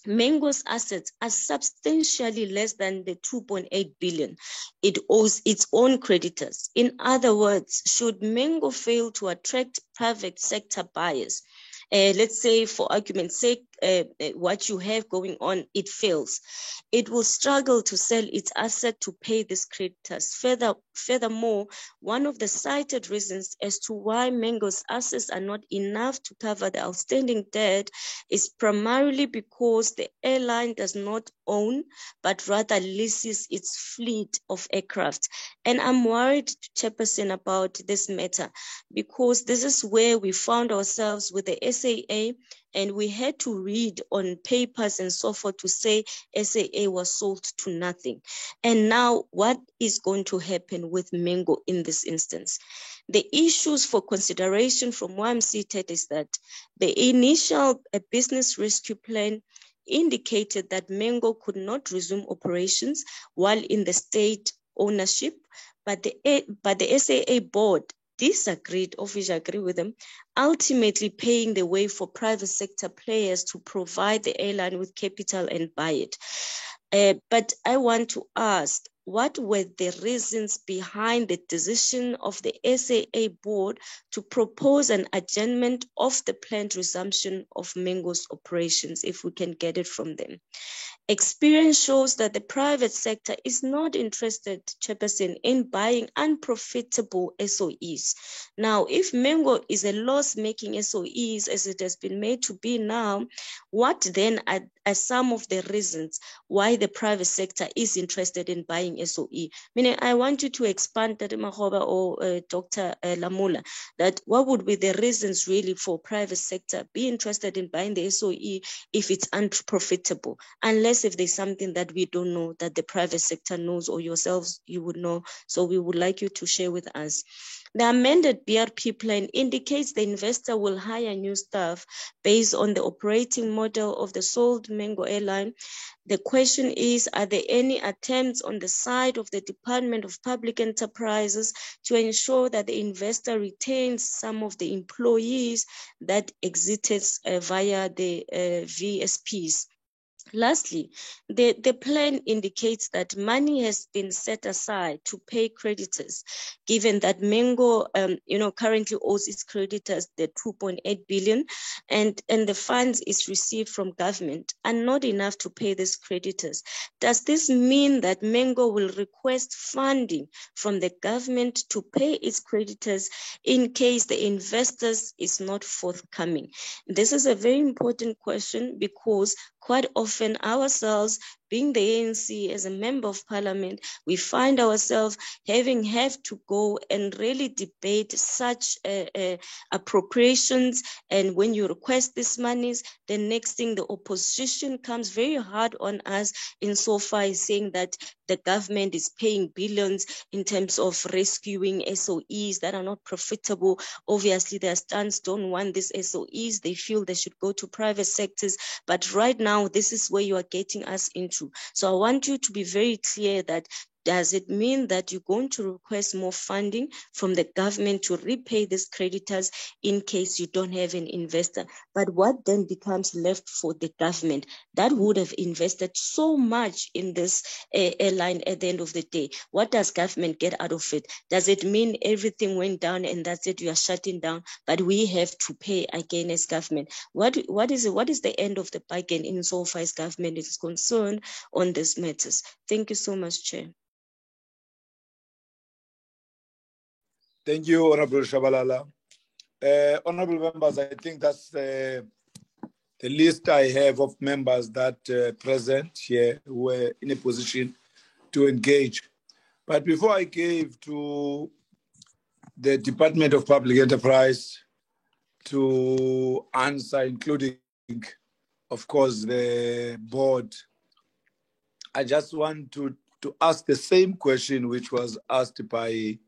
Mango's assets are substantially less than the 2.8 billion it owes its own creditors. In other words, should Mango fail to attract private sector buyers, let's say for argument's sake, what you have going on, it fails, it will struggle to sell its asset to pay these creditors. Furthermore, one of the cited reasons as to why Mango's assets are not enough to cover the outstanding debt is primarily because the airline does not own, but rather leases its fleet of aircraft. And I'm worried, Chairperson, about this matter, because this is where we found ourselves with the SAA And we had to read on papers and so forth to say SAA was sold to nothing. And now what is going to happen with Mengo in this instance? The issues for consideration from where I'm seated is that the initial business rescue plan indicated that Mengo could not resume operations while in the state ownership, but the SAA board disagreed, obviously agree with them, ultimately paving the way for private sector players to provide the airline with capital and buy it. But I want to ask, what were the reasons behind the decision of the SAA board to propose an adjournment of the planned resumption of Mengo's operations, if we can get it from them? Experience shows that the private sector is not interested, Chairperson, in buying unprofitable SOEs. Now, if Mengo is a loss-making SOEs, as it has been made to be now, what then are some of the reasons why the private sector is interested in buying SOE? Meaning, I want you to expand, Dr. Makgoba or Dr. Lamula, that what would be the reasons really for private sector be interested in buying the SOE if it's unprofitable, unless if there's something that we don't know that the private sector knows or yourselves you would know. So we would like you to share with us. The amended BRP plan indicates the investor will hire new staff based on the operating model of the sold Mengo airline. The question is, are there any attempts on the side of the Department of Public Enterprises to ensure that the investor retains some of the employees that exited via the VSPs? Lastly, the plan indicates that money has been set aside to pay creditors, given that Mengo, currently owes its creditors the 2.8 billion, and the funds is received from government are not enough to pay these creditors. Does this mean that Mengo will request funding from the government to pay its creditors in case the investors is not forthcoming? This is a very important question because quite often ourselves, being the ANC as a member of parliament, we find ourselves have to go and really debate such appropriations. And when you request these monies, the next thing, the opposition comes very hard on us insofar as saying that the government is paying billions in terms of rescuing SOEs that are not profitable. Obviously, their stance don't want these SOEs. They feel they should go to private sectors. But right now, this is where you are getting us into. So I want you to be very clear that does it mean that you're going to request more funding from the government to repay these creditors in case you don't have an investor? But what then becomes left for the government that would have invested so much in this airline at the end of the day? What does government get out of it? Does it mean everything went down and that's it, you are shutting down, but we have to pay again as government? What is the end of the bargain insofar as government is concerned on these matters? Thank you so much, Chair. Thank you, Honorable Shabalala. Honorable members, I think that's the list I have of members that present here who were in a position to engage. But before I gave to the Department of Public Enterprise to answer, including, of course, the board, I just want to ask the same question which was asked by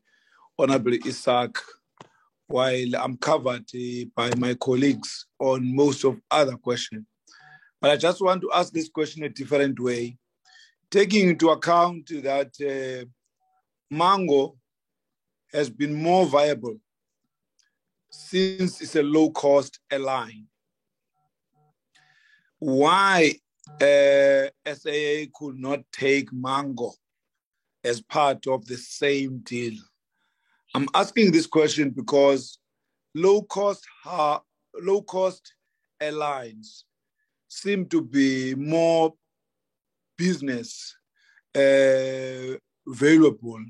Honorable Isaac, while I'm covered by my colleagues on most of other questions. But I just want to ask this question a different way, taking into account that Mango has been more viable since it's a low-cost airline. Why SAA could not take Mango as part of the same deal? I'm asking this question because low-cost airlines seem to be more business valuable,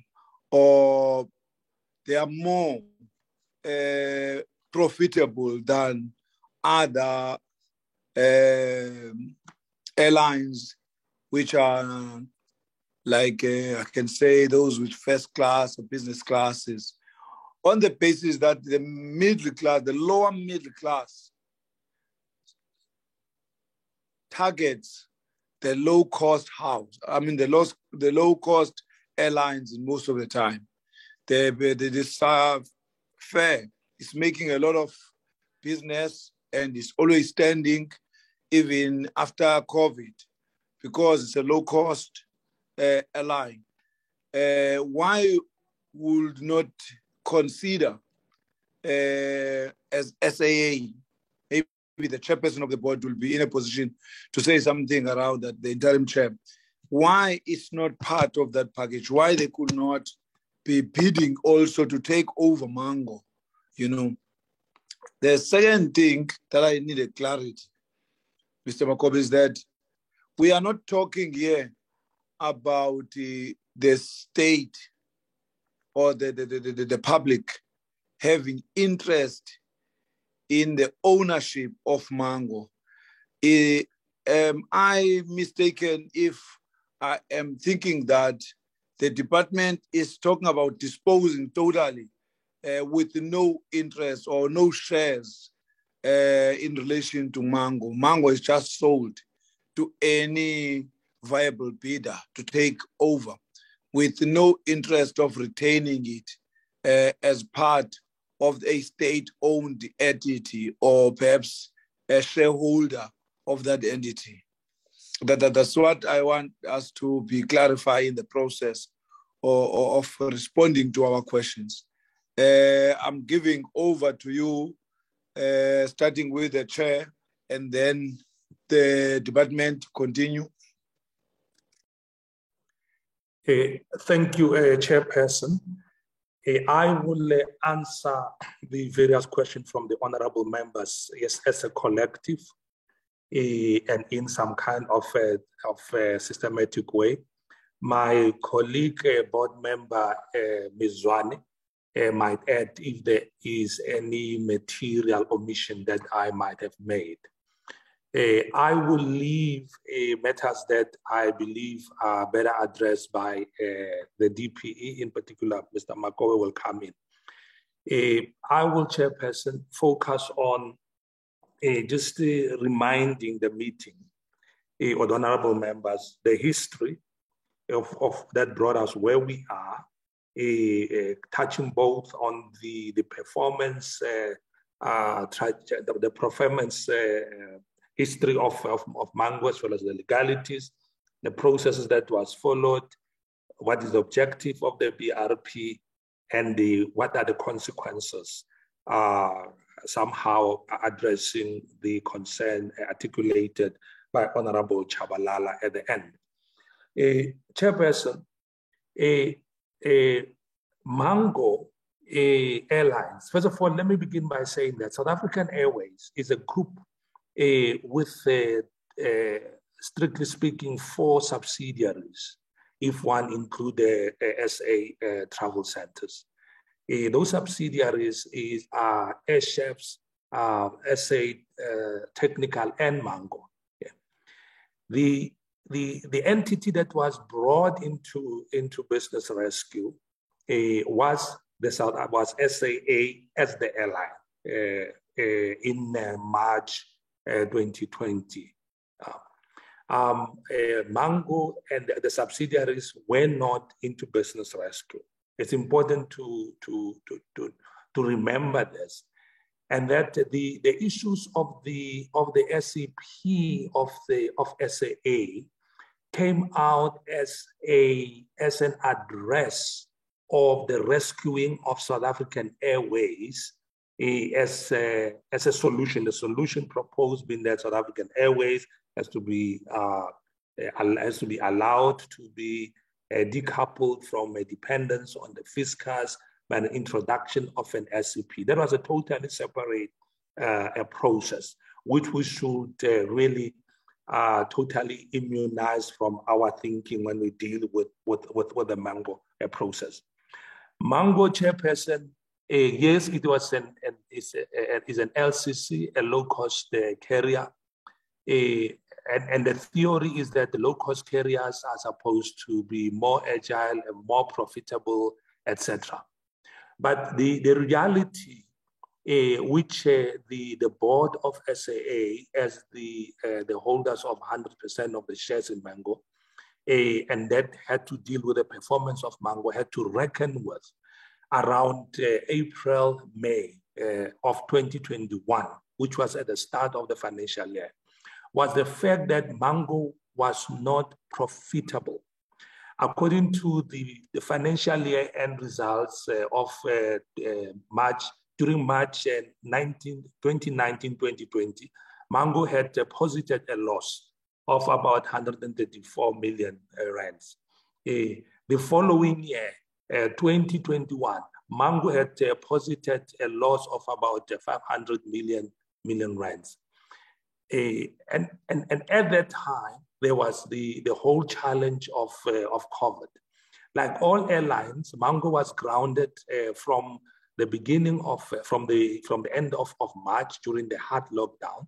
or they are more profitable than other airlines, which are like I can say those with first class or business classes, on the basis that the middle class, the lower middle class, targets the low-cost the low-cost airlines in most of the time. This fare is making a lot of business and is always standing even after COVID because it's a low-cost airline. Why would not consider as SAA, maybe the chairperson of the board will be in a position to say something around that, the interim chair, why it's not part of that package, why they could not be bidding also to take over Mango, you know. The second thing that I need a clarity, Mr. Makobe, is that we are not talking here about the state or the public having interest in the ownership of Mango. Am I mistaken if I am thinking that the department is talking about disposing totally with no interest or no shares in relation to Mango? Mango is just sold to any viable bidder to take over with no interest of retaining it as part of a state-owned entity or perhaps a shareholder of that entity. That's what I want us to be clarified in the process of responding to our questions. I'm giving over to you, starting with the chair, and then the department continue. Thank you, Chairperson. I will answer the various questions from the honorable members, yes, as a collective and in some kind of a systematic way. My colleague, board member, Ms. Zwane, might add if there is any material omission that I might have made. I will leave matters that I believe are better addressed by the DPE, in particular, Mr. Makobe will come in. I will, Chairperson, focus on just reminding the meeting or the honorable members the history of that brought us where we are, touching both on the performance, the performance history of Mango, as well as the legalities, the processes that was followed, what is the objective of the BRP, and what are the consequences, somehow addressing the concern articulated by Honorable Chabalala at the end. Chairperson, Mango Airlines, first of all, let me begin by saying that South African Airways is a group with, strictly speaking, 4 subsidiaries, if one include the SA travel centers. Those subsidiaries are Air Chefs, SA Technical, and Mango. Yeah. The entity that was brought into business rescue was SAA as the airline in March 2020. Mango and the subsidiaries were not into business rescue. It's important to remember this, and that the issues of the SCP of SAA came out as an address of the rescuing of South African Airways as a solution. The solution proposed being that South African Airways has to be allowed to be decoupled from a dependence on the fiscus by the introduction of an SCP. That was a totally separate process, which we should really totally immunize from our thinking when we deal with the Mango process. Mango, Chairperson, yes, it was is an LCC, a low-cost carrier. And the theory is that the low-cost carriers are supposed to be more agile and more profitable, etc. But the reality which the board of SAA, as the holders of 100% of the shares in Mango, and that had to deal with the performance of Mango, had to reckon with around April, May of 2021, which was at the start of the financial year, was the fact that Mango was not profitable. According to the financial year end results of March, during March 2019-2020, Mango had deposited a loss of about 134 million rands. The following year, 2021, Mango had deposited a loss of about 500 million rands. And at that time, there was the whole challenge of COVID. Like all airlines, Mango was grounded from the beginning of, from the end of March during the hard lockdown.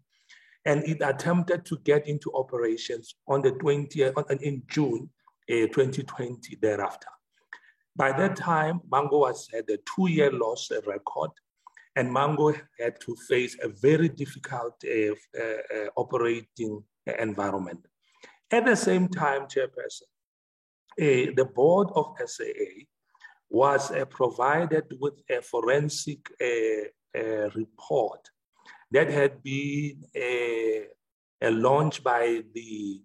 And it attempted to get into operations on the 20th, in June 2020 thereafter. By that time, Mango had a 2-year loss record, and Mango had to face a very difficult operating environment. At the same time, Chairperson, the board of SAA was provided with a forensic report that had been launched by the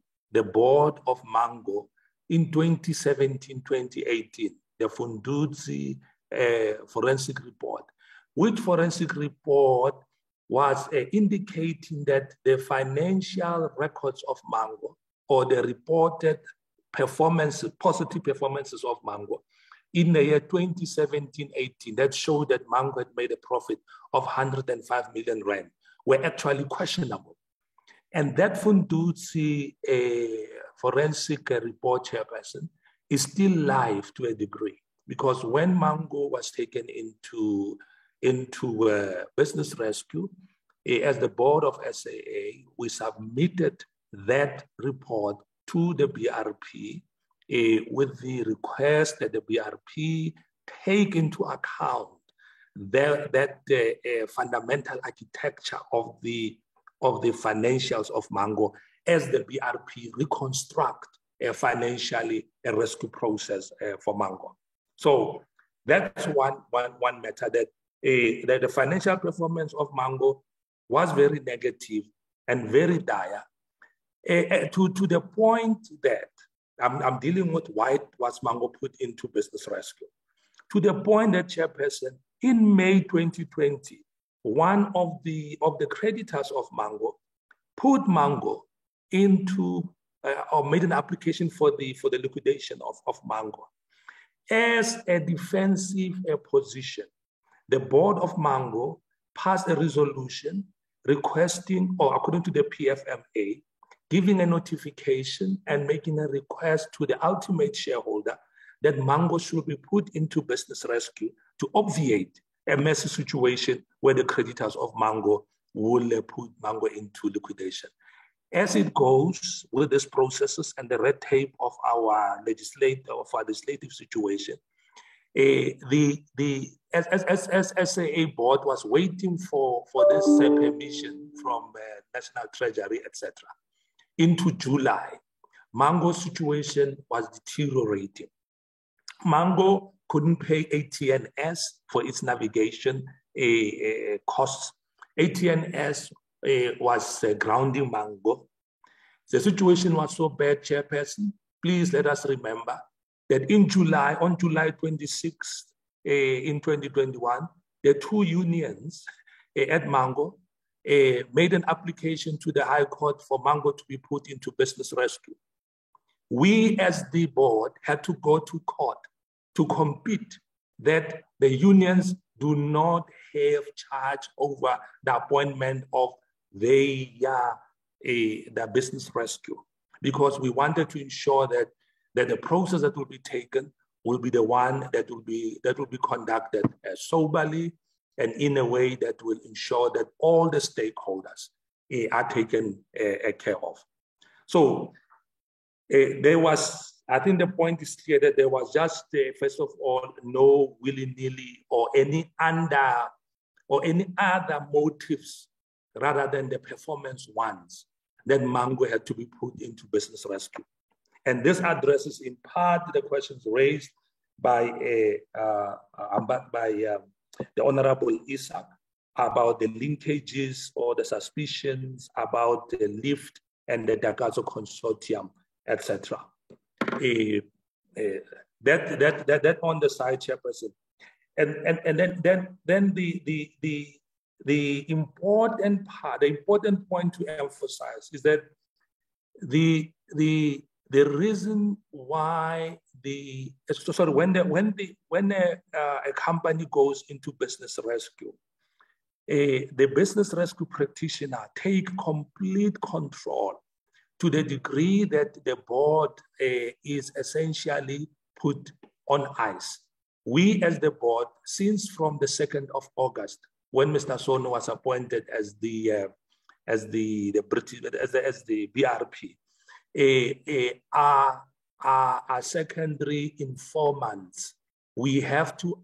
board of Mango in 2017-2018, the Fundudzi forensic report, which forensic report was indicating that the financial records of Mango, or the reported performance, positive performances of Mango in the year 2017-18, that showed that Mango had made a profit of 105 million rand, were actually questionable. And that Fundudzi forensic report, Chairperson, is still live to a degree, because when Mango was taken into business rescue, as the board of SAA, we submitted that report to the BRP with the request that the BRP take into account that fundamental architecture of the financials of Mango as the BRP reconstruct financially a rescue process for Mango. So that's one matter, that the financial performance of Mango was very negative and very dire, to the point that I'm dealing with why was Mango put into business rescue. To the point that, Chairperson, in May 2020, one of the creditors of Mango put Mango into or made an application for the liquidation of Mango as a defensive position. The board of Mango passed a resolution requesting, or according to the PFMA, giving a notification and making a request to the ultimate shareholder that Mango should be put into business rescue to obviate a messy situation where the creditors of Mango will put Mango into liquidation. As it goes with these processes and the red tape of our legislative situation, as SAA board was waiting for this permission from National Treasury, etc. Into July, Mango's situation was deteriorating. Mango couldn't pay ATNS for its navigation costs. ATNS was grounding Mango. The situation was so bad, Chairperson. Please let us remember that on July 26th in 2021, the two unions at Mango made an application to the High Court for Mango to be put into business rescue. We as the board had to go to court to compete that the unions do not have charge over the appointment of the business rescue, because we wanted to ensure that the process that will be taken will be the one that will be conducted soberly and in a way that will ensure that all the stakeholders are taken care of. So there was, I think the point is clear that there was just, first of all, no willy-nilly or any or any other motives rather than the performance ones, that Mango had to be put into business rescue. And this addresses in part the questions raised by the Honorable Isaac about the linkages or the suspicions about the LIFT and the Dakazo Consortium, etc. That on the side, Chairperson. And then the important part, the important point to emphasize is that the reason why when a company goes into business rescue, the business rescue practitioner take complete control to the degree that the board is essentially put on ice. We as the board, since from the 2nd of August, when Mr. Sono was appointed as the BRP, are secondary informants. We have to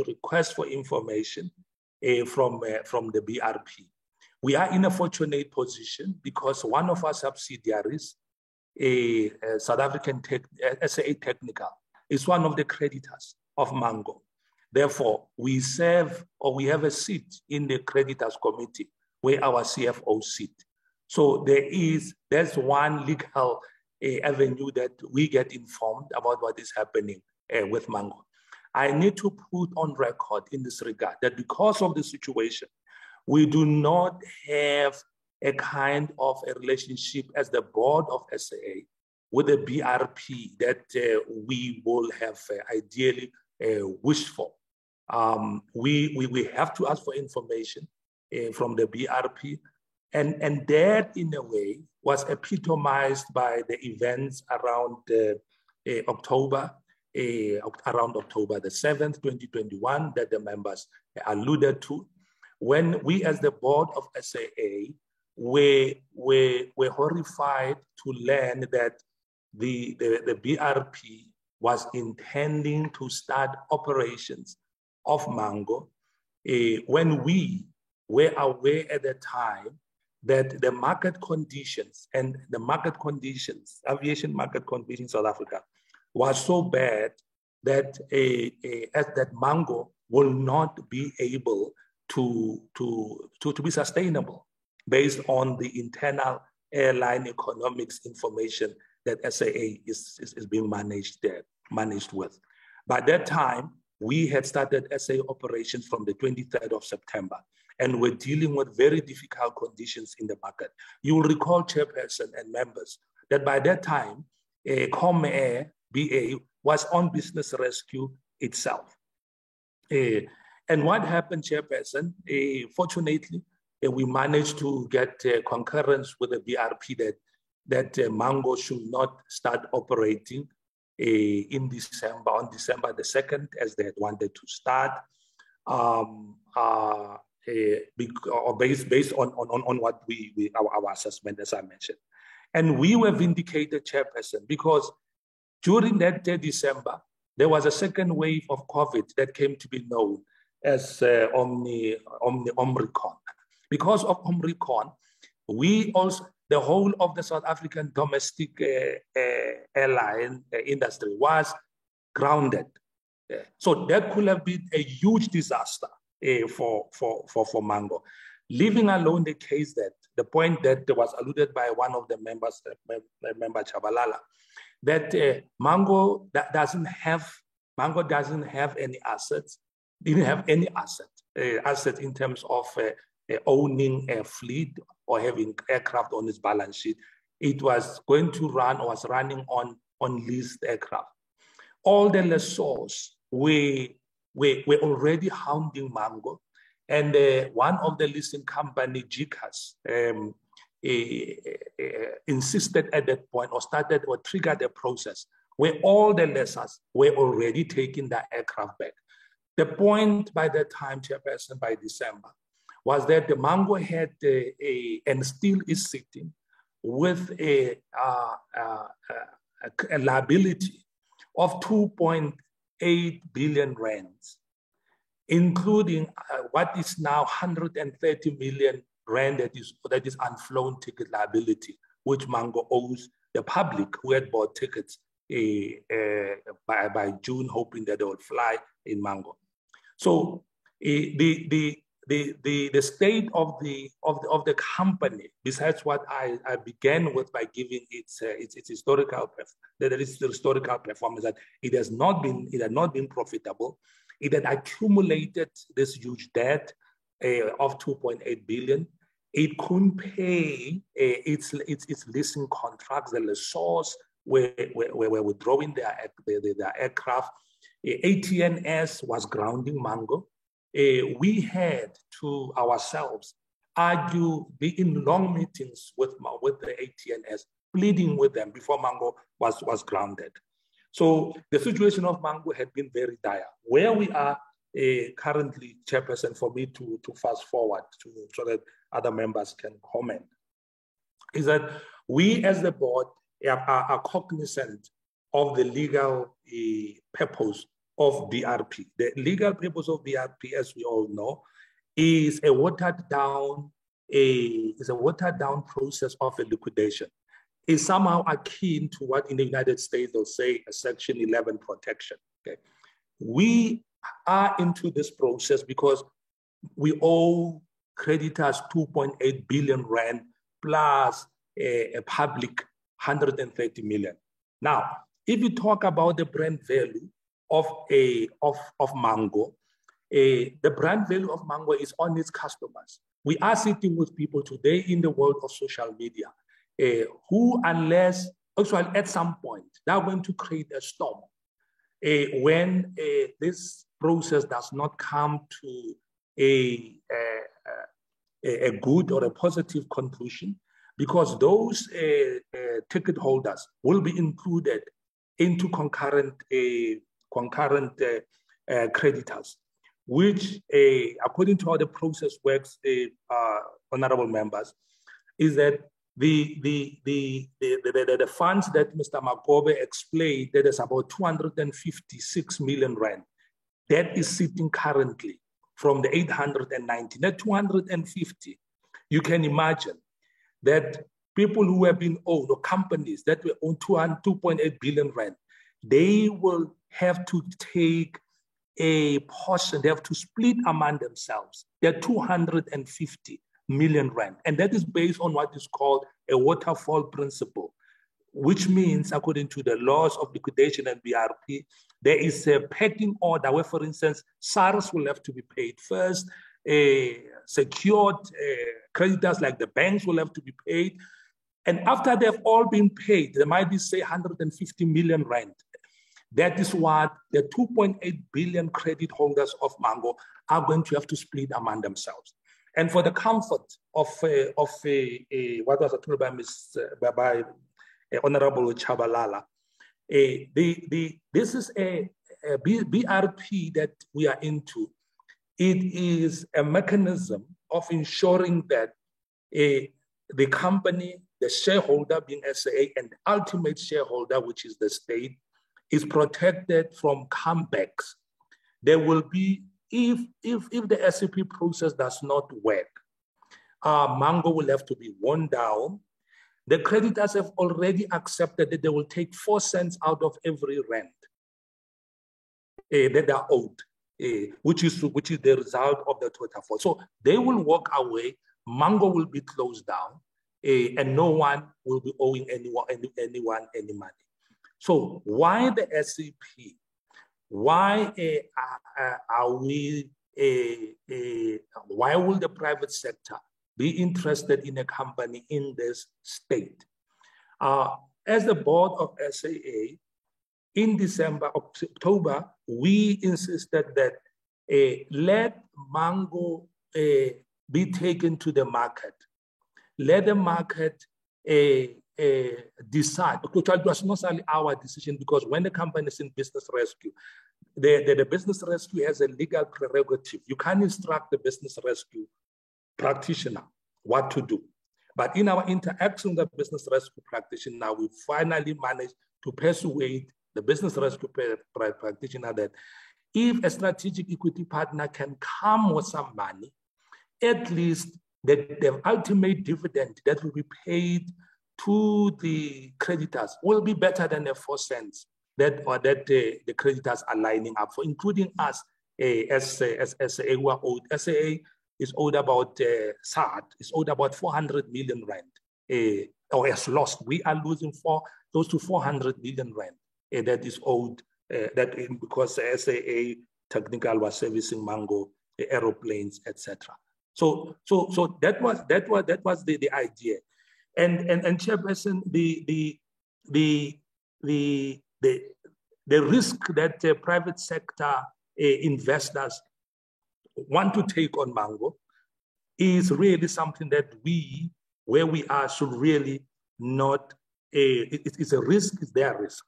request for information from the BRP. We are in a fortunate position because one of our subsidiaries, South African SAA Technical, is one of the creditors of Mango. Therefore, we serve, or we have a seat in the creditors committee where our CFO sits. So there's one legal avenue that we get informed about what is happening with Mango. I need to put on record in this regard that because of the situation, we do not have a kind of a relationship as the board of SAA with the BRP that we will have ideally wished for. We have to ask for information from the BRP, and that in a way was epitomized by the events around October the 7th, 2021, that the members alluded to, when we as the board of SAA were horrified to learn that the BRP was intending to start operations of Mango, when we were aware at the time that the market conditions aviation market conditions in South Africa was so bad that that Mango will not be able to be sustainable based on the internal airline economics information that SAA is being managed with. By that time, we had started SAA operations from the 23rd of September, and we're dealing with very difficult conditions in the market. You will recall, Chairperson and members, that by that time, Comair BA was on business rescue itself. And what happened, Chairperson? Fortunately, we managed to get concurrence with the BRP that Mango should not start operating in December, on December the 2nd, as they had wanted to start, based on what our assessment, as I mentioned. And we were vindicated, Chairperson, because during that December, there was a second wave of COVID that came to be known as Omicron. Because of Omicron, we also, the whole of the South African domestic airline industry was grounded. So that could have been a huge disaster for Mango. Leaving alone the case that the point that was alluded by one of the members, Member Chabalala, that Mango doesn't have any assets, didn't have any assets in terms of owning a fleet or having aircraft on its balance sheet. It was going to run, or was running on leased aircraft. All the lessors were already hounding Mango, and one of the leasing company, GCAS, insisted at that point, or started or triggered a process where all the lessors were already taking the aircraft back. The point by that time, Chairperson, by December, was that the Mango had and still is sitting with a liability of 2.8 billion rands. including what is now 130 million rand that is unflown ticket liability, which Mango owes the public who had bought tickets by June, hoping that they will fly in Mango. So the state of the company, besides what I began with by giving its historical performance, that it had not been profitable. It had accumulated this huge debt of 2.8 billion. It couldn't pay its leasing contracts. The lessors were withdrawing their aircraft. ATNS was grounding Mango. We had to ourselves argue, be in long meetings with the ATNS, pleading with them before Mango was grounded. So the situation of Mango had been very dire. Where we are currently, Chairperson, for me to fast forward so that other members can comment, is that we as the board are cognizant of the legal purpose of BRP. The legal purpose of BRP, as we all know, is a watered down process of a liquidation. Is somehow akin to what in the United States they'll say a Section 11 protection. Okay, we are into this process because we owe creditors 2.8 billion rand plus a public 130 million. Now, if you talk about the brand value of Mango, the brand value of Mango is on its customers. We are sitting with people today in the world of social media who, unless, actually at some point, they're going to create a storm when this process does not come to a good or a positive conclusion, because those ticket holders will be included into concurrent creditors, which, according to how the process works, honorable members, is that the funds that Mr. Makobe explained, that is about 256 million rand, that is sitting currently from the 890, not 250. You can imagine that people who have been owned, or companies that were owned 2.8 billion rand, they will have to take a portion, they have to split among themselves. They're 250 million rand. And that is based on what is called a waterfall principle, which means, according to the laws of liquidation and BRP, there is a pecking order where, for instance, SARS will have to be paid first, secured creditors like the banks will have to be paid. And after they've all been paid, there might be, say, 150 million rand. That is what the 2.8 billion credit holders of Mango are going to have to split among themselves. And for the comfort of what was told by Honorable Chabalala, this is a BRP that we are into. It is a mechanism of ensuring that the company, the shareholder being SAA, and the ultimate shareholder, which is the state, is protected from comebacks. There will be, if the SAP process does not work, Mango will have to be worn down. The creditors have already accepted that they will take 4 cents out of every rand that are owed, which is the result of the total fall. So they will walk away, Mango will be closed down, and no one will be owing anyone any money. So why the SAP? Why are we? Why will the private sector be interested in a company in this state? As the board of SAA, in October, we insisted that let Mango be taken to the market. Let the market decide. It was not only our decision, because when the company is in business rescue, the business rescue has a legal prerogative. You can't instruct the business rescue practitioner what to do. But in our interaction with the business rescue practitioner, we finally managed to persuade the business rescue practitioner that if a strategic equity partner can come with some money, at least the ultimate dividend that will be paid to the creditors will be better than the 4 cents that the creditors are lining up for, including us as SAA who are owed. SAA is owed about SAD is owed about 400 million rand, or has lost. We are losing close to 400 million rand that is owed because SAA Technical was servicing Mango aeroplanes, etc. So that was the idea, and Chairperson, the risk that private sector investors want to take on Mango is really something that we, where we are, should really not. It's a risk. It's their risk.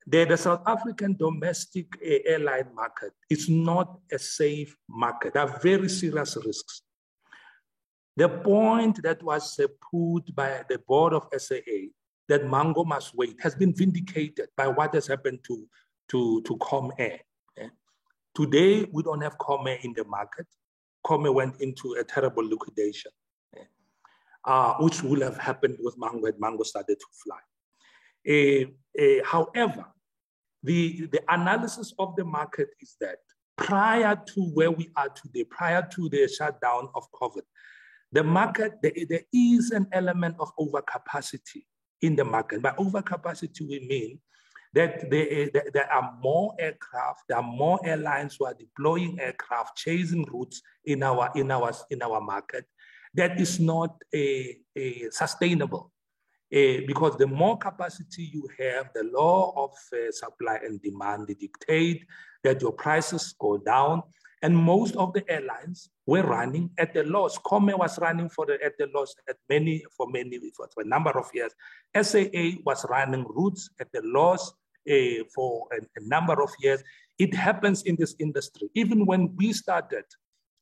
The South African domestic airline market is not a safe market. There are very serious risks. The point that was put by the board of SAA that Mango must wait has been vindicated by what has happened to Comair. Today, we don't have Comair in the market. Comair went into a terrible liquidation, which would have happened with Mango had Mango started to fly. However, the analysis of the market is that prior to where we are today, prior to the shutdown of COVID, the market, there is an element of overcapacity in the market. By overcapacity, we mean that there are more aircraft, there are more airlines who are deploying aircraft, chasing routes in our market. That is not sustainable. Because the more capacity you have, the law of supply and demand, they dictate that your prices go down. And most of the airlines were running at a loss. Comair was running at a loss for a number of years. SAA was running routes at a loss for a number of years. It happens in this industry. Even when we started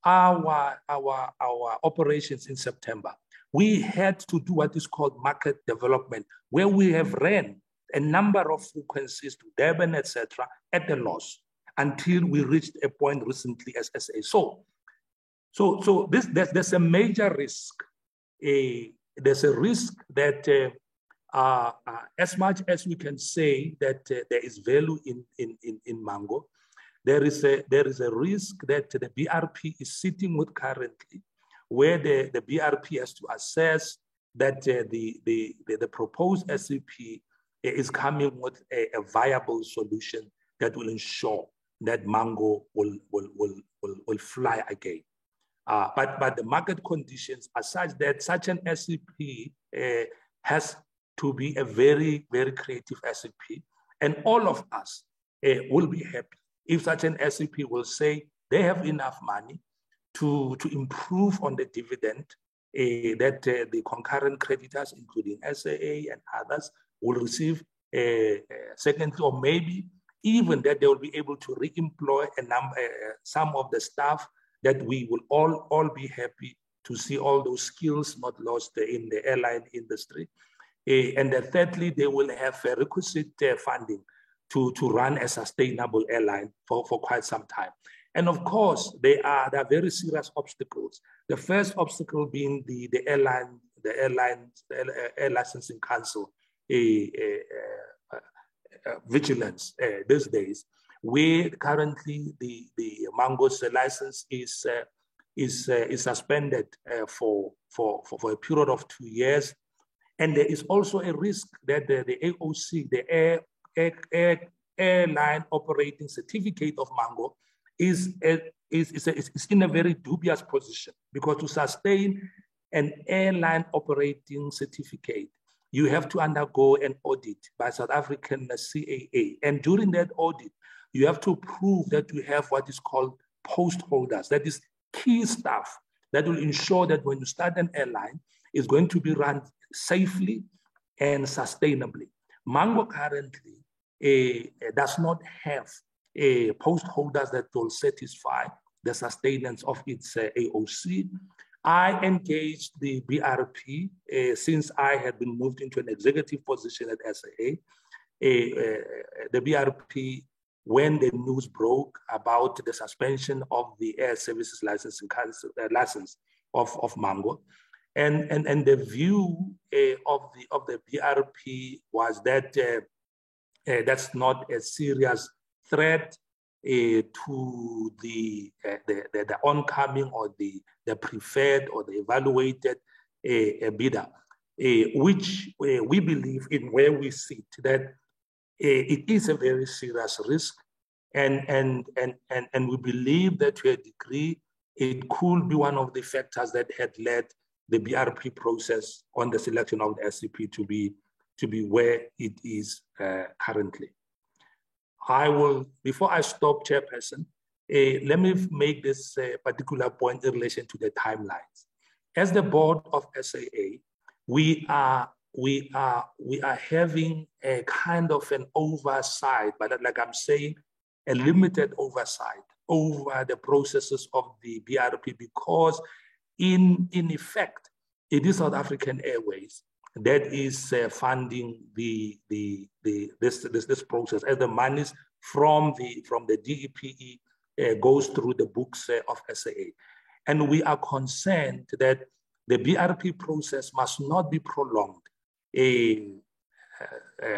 our operations in September, we had to do what is called market development, where we have ran a number of frequencies to Durban, etc., at a loss until we reached a point recently as SA. So there's a major risk. There's a risk that as much as we can say that there is value in Mango, there is a risk that the BRP is sitting with currently, where the BRP has to assess that the proposed SCP is coming with a viable solution that will ensure that Mango will fly again. But the market conditions are such that such an SCP has to be a very, very creative SCP. And all of us will be happy if such an SCP will say they have enough money to improve on the dividend that the concurrent creditors, including SAA and others, will receive. Secondly, or maybe even that they will be able to re-employ some of the staff, that we will all be happy to see all those skills not lost in the airline industry. And then thirdly, they will have requisite funding to run a sustainable airline for quite some time. And of course, there are very serious obstacles. The first obstacle being the Air Licensing Council vigilance these days, where currently the Mango's license is suspended for a period of 2 years. And there is also a risk that the AOC, the Airline Operating Certificate of Mango, is in a very dubious position, because to sustain an airline operating certificate, you have to undergo an audit by South African CAA. And during that audit, you have to prove that you have what is called post holders. That is key staff that will ensure that when you start an airline, it's going to be run safely and sustainably. Mango currently does not have post holders that will satisfy the sustenance of its AOC. I engaged the BRP since I had been moved into an executive position at SAA. The BRP when the news broke about the suspension of the air services license of Mango. And the view of the BRP was that that's not a serious threat to the oncoming or the preferred or the evaluated bidder, which we believe in where we sit that it is a very serious risk, and we believe that to a degree it could be one of the factors that had led the BRP process on the selection of the SCP to be where it is currently. I will, before I stop, Chairperson, let me make this particular point in relation to the timelines. As the board of SAA, we are having a kind of an oversight, but like I'm saying, a limited oversight over the processes of the BRP, because in effect, it is South African Airways that is funding this process, as the monies from the DEPE goes through the books of SAA. And we are concerned that the BRP process must not be prolonged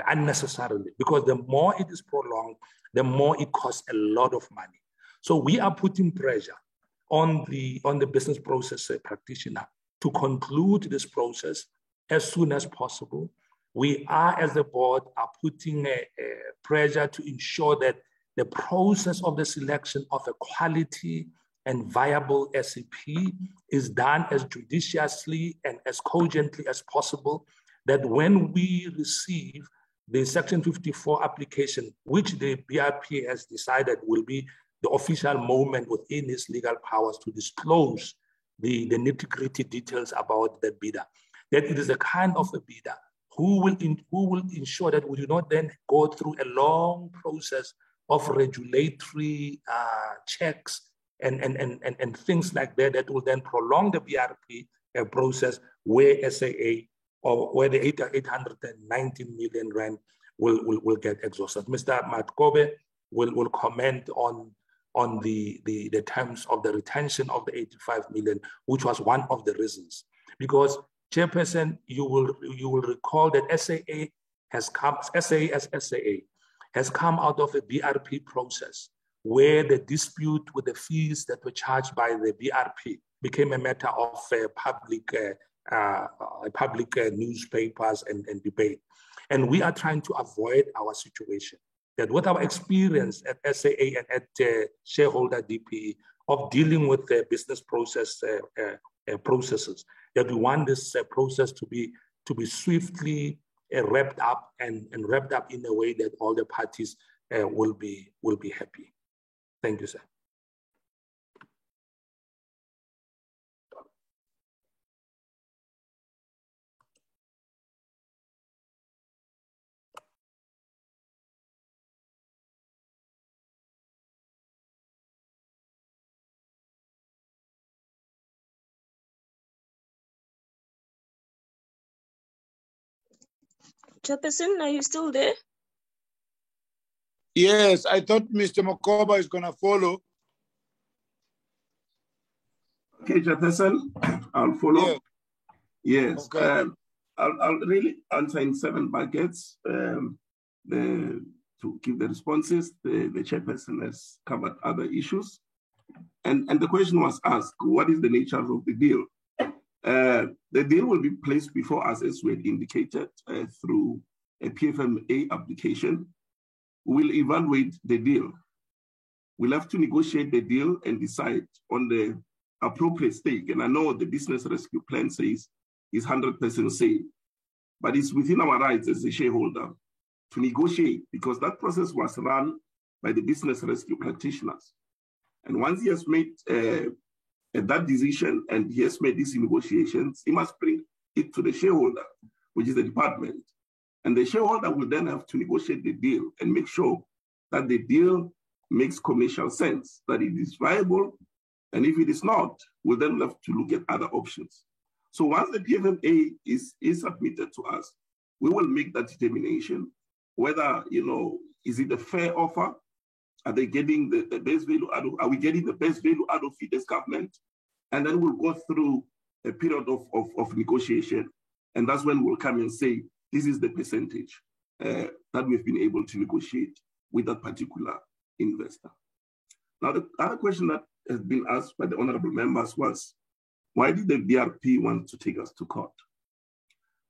unnecessarily, because the more it is prolonged, the more it costs a lot of money. So we are putting pressure on the business process practitioner to conclude this process as soon as possible. We are, as the board, are putting a pressure to ensure that the process of the selection of a quality and viable SCP is done as judiciously and as cogently as possible, that when we receive the Section 54 application, which the BRP has decided will be the official moment within its legal powers to disclose the nitty-gritty details about the bidder, that it is a kind of a bidder who will ensure that we do not then go through a long process of regulatory checks and things like that will then prolong the BRP process, where SAA or where the 819 million rand will get exhausted. Mr. Matkobe will comment on the terms of the retention of the 85 million, which was one of the reasons. Because, Chairperson, you will recall that SAA has come out of a BRP process where the dispute with the fees that were charged by the BRP became a matter of public newspapers and debate. And we are trying to avoid our situation, that with our experience at SAA and at shareholder DPE of dealing with the business processes, that we want this process to be swiftly wrapped up and wrapped up in a way that all the parties will be happy. Thank you, sir. Chairperson, are you still there? Yes, I thought Mr. Makoba is going to follow. Okay, Chairperson, I'll follow. Yes. Okay. I'll really answer in 7 buckets. To give the responses, the Chairperson has covered other issues. And the question was asked, what is the nature of the deal? The deal will be placed before us, as we had indicated, through a PFMA application. We'll evaluate the deal. We'll have to negotiate the deal and decide on the appropriate stake. And I know the business rescue plan says it's 100% say, but it's within our rights as a shareholder to negotiate, because that process was run by the business rescue practitioners. And once he has made that decision and he has made these negotiations, he must bring it to the shareholder, which is the department. And the shareholder will then have to negotiate the deal and make sure that the deal makes commercial sense, that it is viable. And if it is not, we'll then have to look at other options. So once the PFMA is submitted to us, we will make that determination whether, is it a fair offer Are they getting the best value out of, are we getting the best value out of it as government? And then we'll go through a period of negotiation. And that's when we'll come and say, this is the percentage that we've been able to negotiate with that particular investor. Now, the other question that has been asked by the honorable members was, why did the BRP want to take us to court?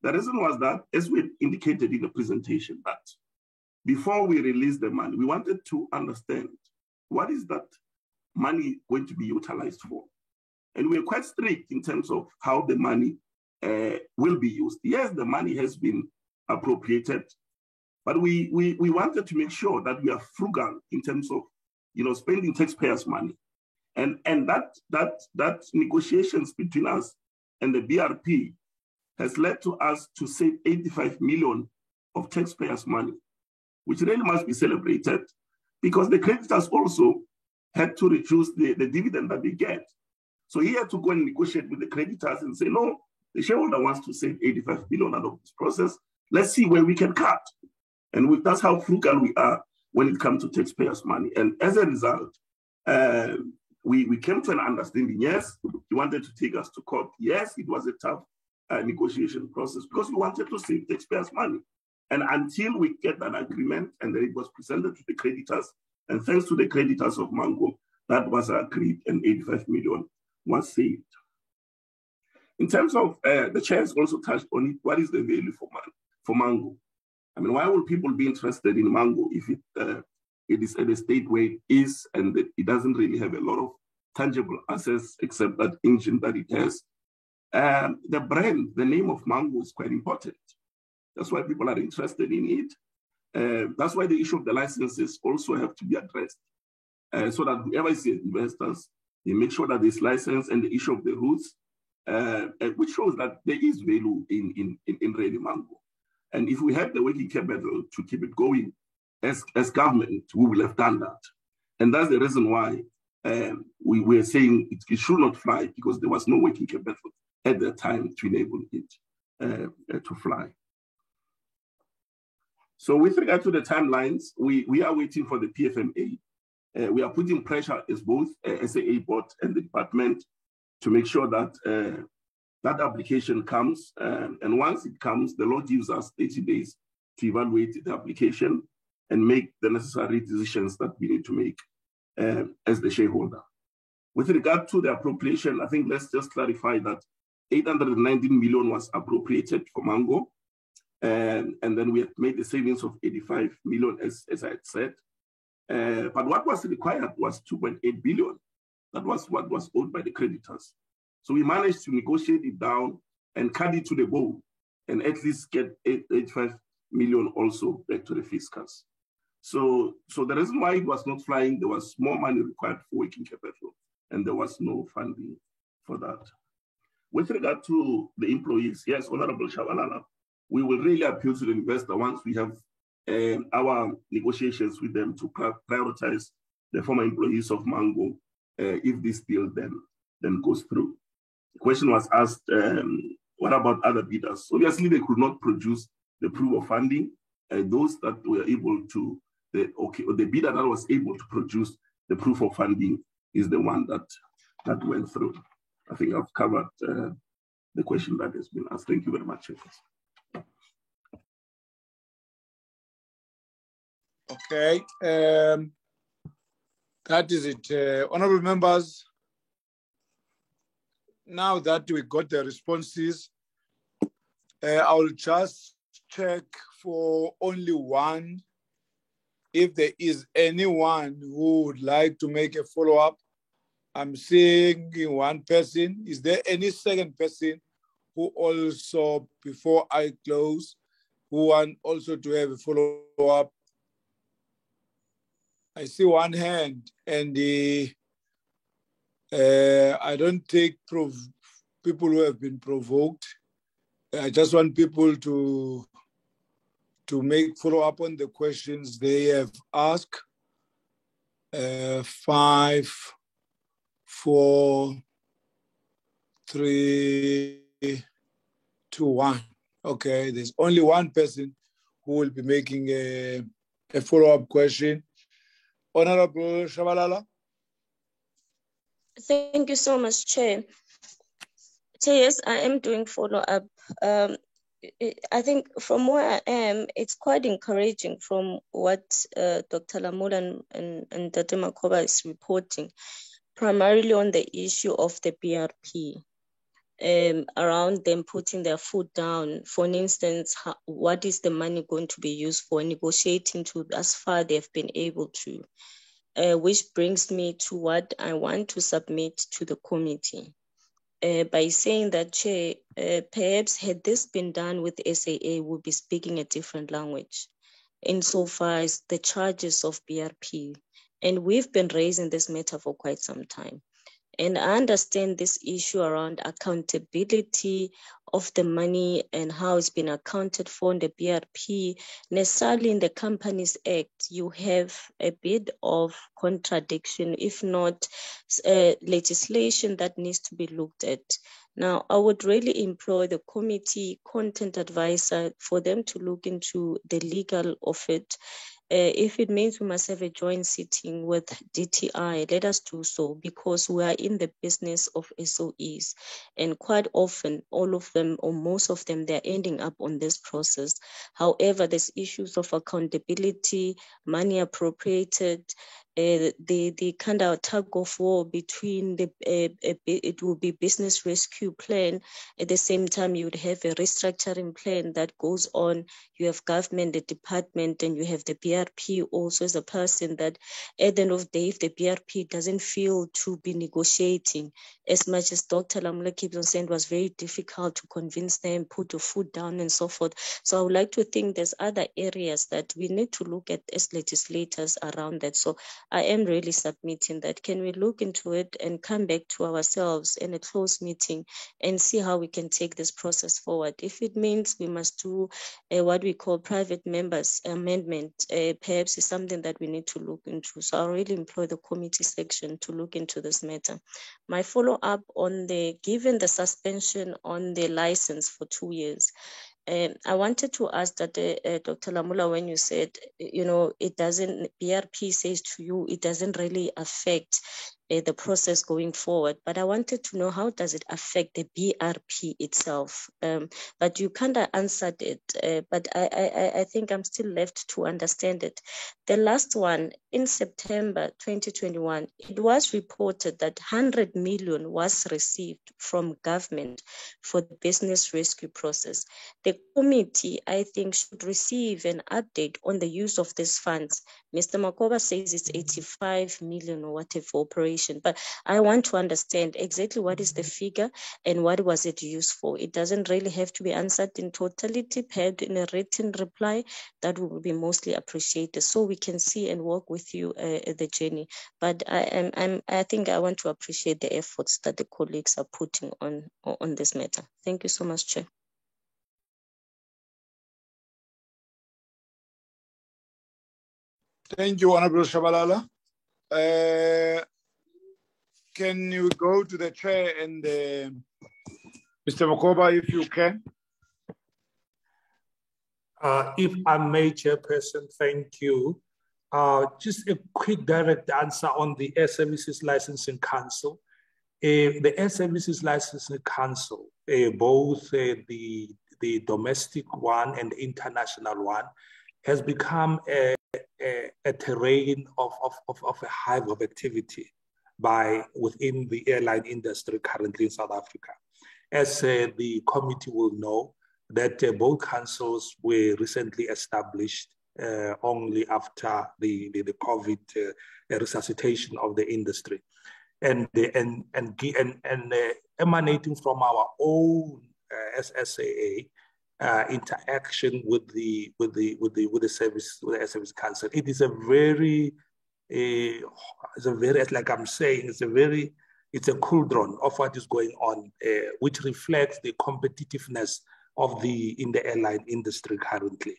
The reason was that, as we indicated in the presentation, that before we release the money, we wanted to understand what is that money going to be utilized for. And we're quite strict in terms of how the money will be used. Yes, the money has been appropriated, but we wanted to make sure that we are frugal in terms of, spending taxpayers' money. And that negotiations between us and the BRP has led to us to save 85 million of taxpayers' money, which really must be celebrated, because the creditors also had to reduce the dividend that they get. So he had to go and negotiate with the creditors and say, no, the shareholder wants to save 85 million out of this process. Let's see where we can cut. And that's how frugal we are when it comes to taxpayers' money. And as a result, we came to an understanding. Yes, he wanted to take us to court. Yes, it was a tough negotiation process because we wanted to save taxpayers' money. And until we get that agreement, and then it was presented to the creditors, and thanks to the creditors of Mango, that was agreed and 85 million was saved. In terms of, the chair has also touched on it, what is the value for Mango? I mean, why would people be interested in Mango if it is at a state where it is and it doesn't really have a lot of tangible assets except that engine that it has? The brand, the name of Mango is quite important. That's why people are interested in it. That's why the issue of the licenses also have to be addressed. So that whoever is investors, they make sure that this license and the issue of the routes, which shows that there is value in Ready Mango. And if we had the working capital to keep it going, as government, we will have done that. And that's the reason why we were saying it should not fly, because there was no working capital at the time to enable it to fly. So with regard to the timelines, we are waiting for the PFMA. We are putting pressure as both SAA board and the department to make sure that that application comes. And once it comes, the law gives us 30 days to evaluate the application and make the necessary decisions that we need to make as the shareholder. With regard to the appropriation, I think let's just clarify that 819 million was appropriated for Mango. And then we have made the savings of 85 million, as I had said. But what was required was 2.8 billion. That was what was owed by the creditors. So we managed to negotiate it down and cut it to the bone and at least get 85 million also back to the fiscals. So the reason why it was not flying, there was more money required for working capital, and there was no funding for that. With regard to the employees, yes, Honorable Shabalala, we will really appeal to the investor once we have our negotiations with them to prioritize the former employees of Mango if this deal then goes through. The question was asked, what about other bidders? Obviously, they could not produce the proof of funding. Those that were able to, the bidder that was able to produce the proof of funding is the one that went through. I think I've covered the question that has been asked. Thank you very much. Okay, that is it. Honorable members, now that we got the responses, I will just check for only one. If there is anyone who would like to make a follow-up, I'm seeing one person. Is there any second person who also, before I close, who want also to have a follow-up? I see one hand, and I don't take people who have been provoked. I just want people to make follow-up on the questions they have asked. 5, 4, 3, 2, 1. Okay, there's only one person who will be making a follow-up question. Honorable Shabalala. Thank you so much, Chair. Chair, yes, I am doing follow-up. I think from where I am, it's quite encouraging from what Dr. Lamula and Dr. Makoba is reporting, primarily on the issue of the BRP. Around them putting their foot down. For instance, what is the money going to be used for, negotiating to as far they've been able to, which brings me to what I want to submit to the committee. By saying that, Chair, perhaps had this been done with SAA, we'll be speaking a different language insofar as the charges of BRP. And we've been raising this matter for quite some time. And I understand this issue around accountability of the money and how it's been accounted for in the BRP. Necessarily in the Companies Act, you have a bit of contradiction, if not legislation that needs to be looked at. Now, I would really implore the committee content advisor for them to look into the legal of it. If it means we must have a joint sitting with DTI, let us do so, because we are in the business of SOEs. And quite often, all of them or most of them, they're ending up on this process. However, there's issues of accountability, money appropriated, the kind of tug of war between it will be business rescue plan. At the same time, you would have a restructuring plan that goes on. You have government, the department, and you have the BRP also as a person that at the end of the day, if the BRP doesn't feel to be negotiating, as much as Dr. Lamula keeps on saying, it was very difficult to convince them, put your foot down and so forth. So I would like to think there's other areas that we need to look at as legislators around that. So I am really submitting that. Can we look into it and come back to ourselves in a closed meeting and see how we can take this process forward? If it means we must do what we call private members amendment, perhaps is something that we need to look into. So I really employ the committee section to look into this matter. My follow-up on given the suspension on the license for 2 years, I wanted to ask that Dr. Lamula, when you said, it doesn't, BRP says to you, it doesn't really affect the process going forward, but I wanted to know how does it affect the BRP itself? But you kind of answered it, but I think I'm still left to understand it. The last one, in September 2021, it was reported that 100 million was received from government for the business rescue process. The committee, I think, should receive an update on the use of these funds. Mr. Makoba says it's 85 million or whatever for operation, but I want to understand exactly what is the figure and what was it used for. It doesn't really have to be answered in totality, paired in a written reply. That would be mostly appreciated so we can see and work with you the journey. But I think I want to appreciate the efforts that the colleagues are putting on this matter. Thank you so much, Chair. Thank you, Honorable Shabalala. Can you go to the chair and Mr. Makoba, if you can? If I may, Chairperson, thank you. Just a quick direct answer on the Air Services Licensing Council. The Air Services Licensing Council, both the domestic one and the international one, has become a terrain of a hive of activity within the airline industry currently in South Africa. As the committee will know, that both councils were recently established only after the COVID resuscitation of the industry, and emanating from our own SSAA interaction with the Air Service Council. It is a very, like I'm saying, it's a cauldron of what is going on, which reflects the competitiveness in the airline industry currently.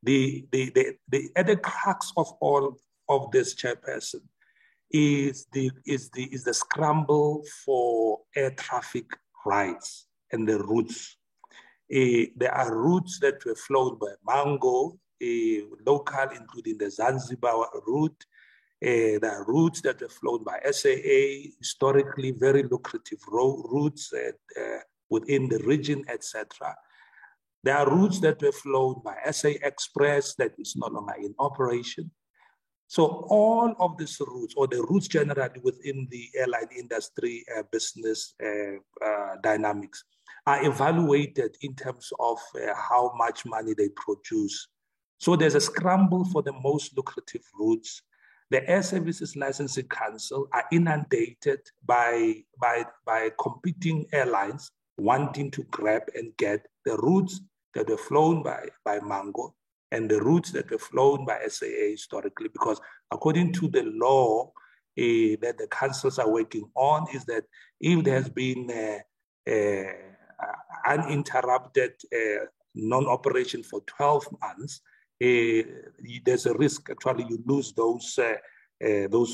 At the crux of all of this, Chairperson, is the scramble for air traffic rights and the routes. There are routes that were flown by Mango, local, including the Zanzibar route, There are routes that were flown by SAA, historically very lucrative routes within the region, etc. There are routes that were flown by SA Express that is no longer in operation. So all of these routes, or the routes generally within the airline industry business dynamics, are evaluated in terms of how much money they produce. So there's a scramble for the most lucrative routes. The Air Services Licensing Council are inundated by competing airlines wanting to grab and get the routes that were flown by Mango and the routes that were flown by SAA historically, because according to the law that the councils are working on, is that if there has been uninterrupted non-operation for 12 months, there's a risk actually you lose those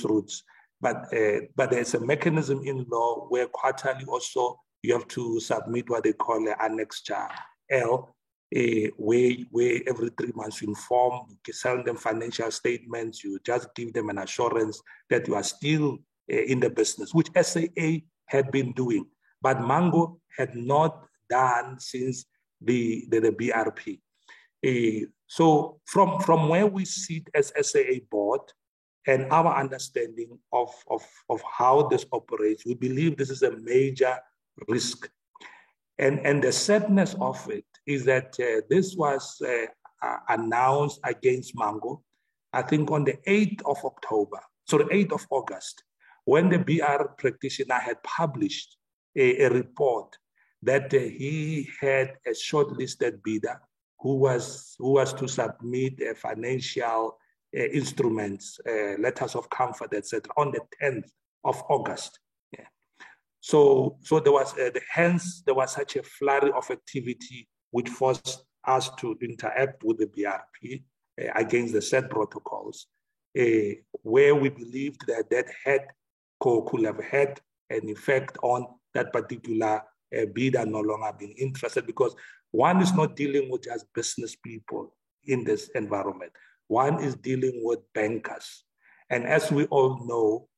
routes. But there's a mechanism in law where quarterly also you have to submit what they call an Annexure L, where every 3 months you inform, you send them financial statements, you just give them an assurance that you are still in the business, which SAA had been doing, but Mango had not done since the BRP. So from where we sit as SAA board and our understanding of how this operates, we believe this is a major risk. And the sadness of it is that this was announced against Mango, I think on the 8th of October, so the 8th of August, when the BR practitioner had published a report that he had a shortlisted bidder who was to submit financial instruments, letters of comfort, etc., on the 10th of August. So there was, hence there was such a flurry of activity which forced us to interact with the BRP against the said protocols, where we believed that could have had an effect on that particular bidder no longer being interested, because one is not dealing with just business people in this environment. One is dealing with bankers. And as we all know,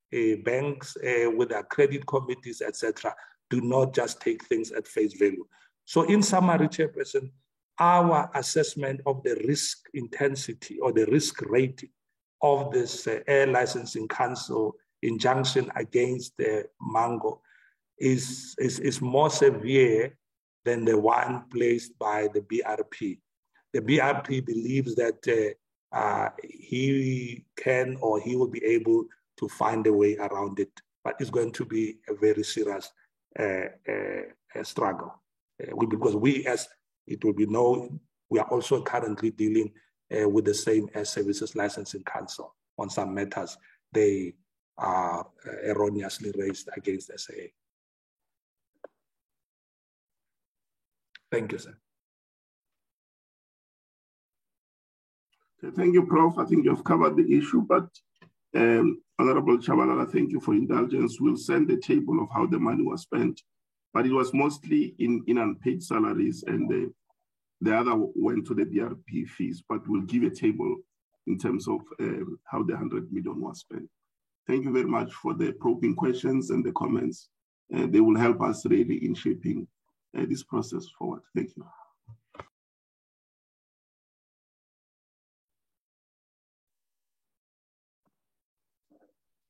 banks with their credit committees, etc., do not just take things at face value. So in summary, Chairperson, our assessment of the risk intensity or the risk rating of this Air Licensing Council injunction against Mango is more severe than the one placed by the BRP. The BRP believes that he can or he will be able to find a way around it, but it's going to be a very serious struggle. Because we, as it will be known, we are also currently dealing with the same Air Services Licensing Council on some matters they are erroneously raised against SAA. Thank you, sir. Thank you, Prof. I think you've covered the issue, but Honorable Chabalala, thank you for indulgence. We'll send a table of how the money was spent, but it was mostly in unpaid salaries, and the other went to the BRP fees, but we'll give a table in terms of how the 100 million was spent. Thank you very much for the probing questions and the comments. They will help us really in shaping this process forward. Thank you.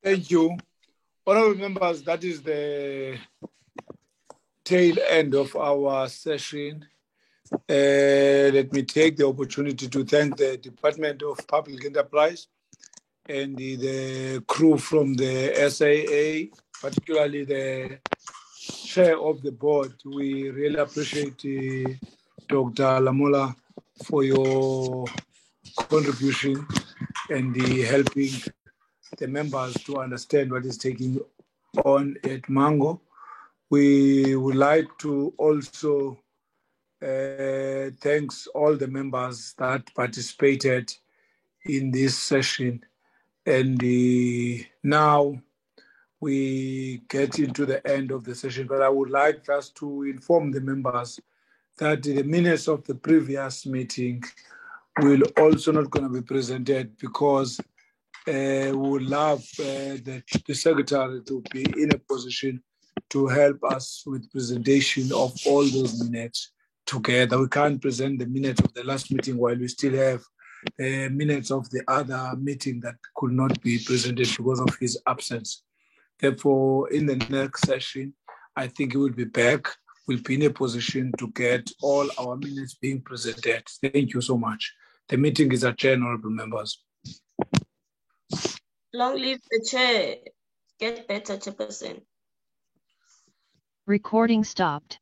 Thank you. Honorable members, that is the tail end of our session. Let me take the opportunity to thank the Department of Public Enterprise and the crew from the SAA, particularly the chair of the board. We really appreciate Dr. Lamola for your contribution and helping the members to understand what is taking on at Mango. We would like to also thank all the members that participated in this session. And now we get into the end of the session, but I would like just to inform the members that the minutes of the previous meeting will also not going to be presented because would love the secretary to be in a position to help us with presentation of all those minutes together. We can't present the minutes of the last meeting while we still have minutes of the other meeting that could not be presented because of his absence. Therefore, in the next session, I think he will be back. We'll be in a position to get all our minutes being presented. Thank you so much. The meeting is adjourned, honorable members. Long live the chair. Get better, Chairperson. Recording stopped.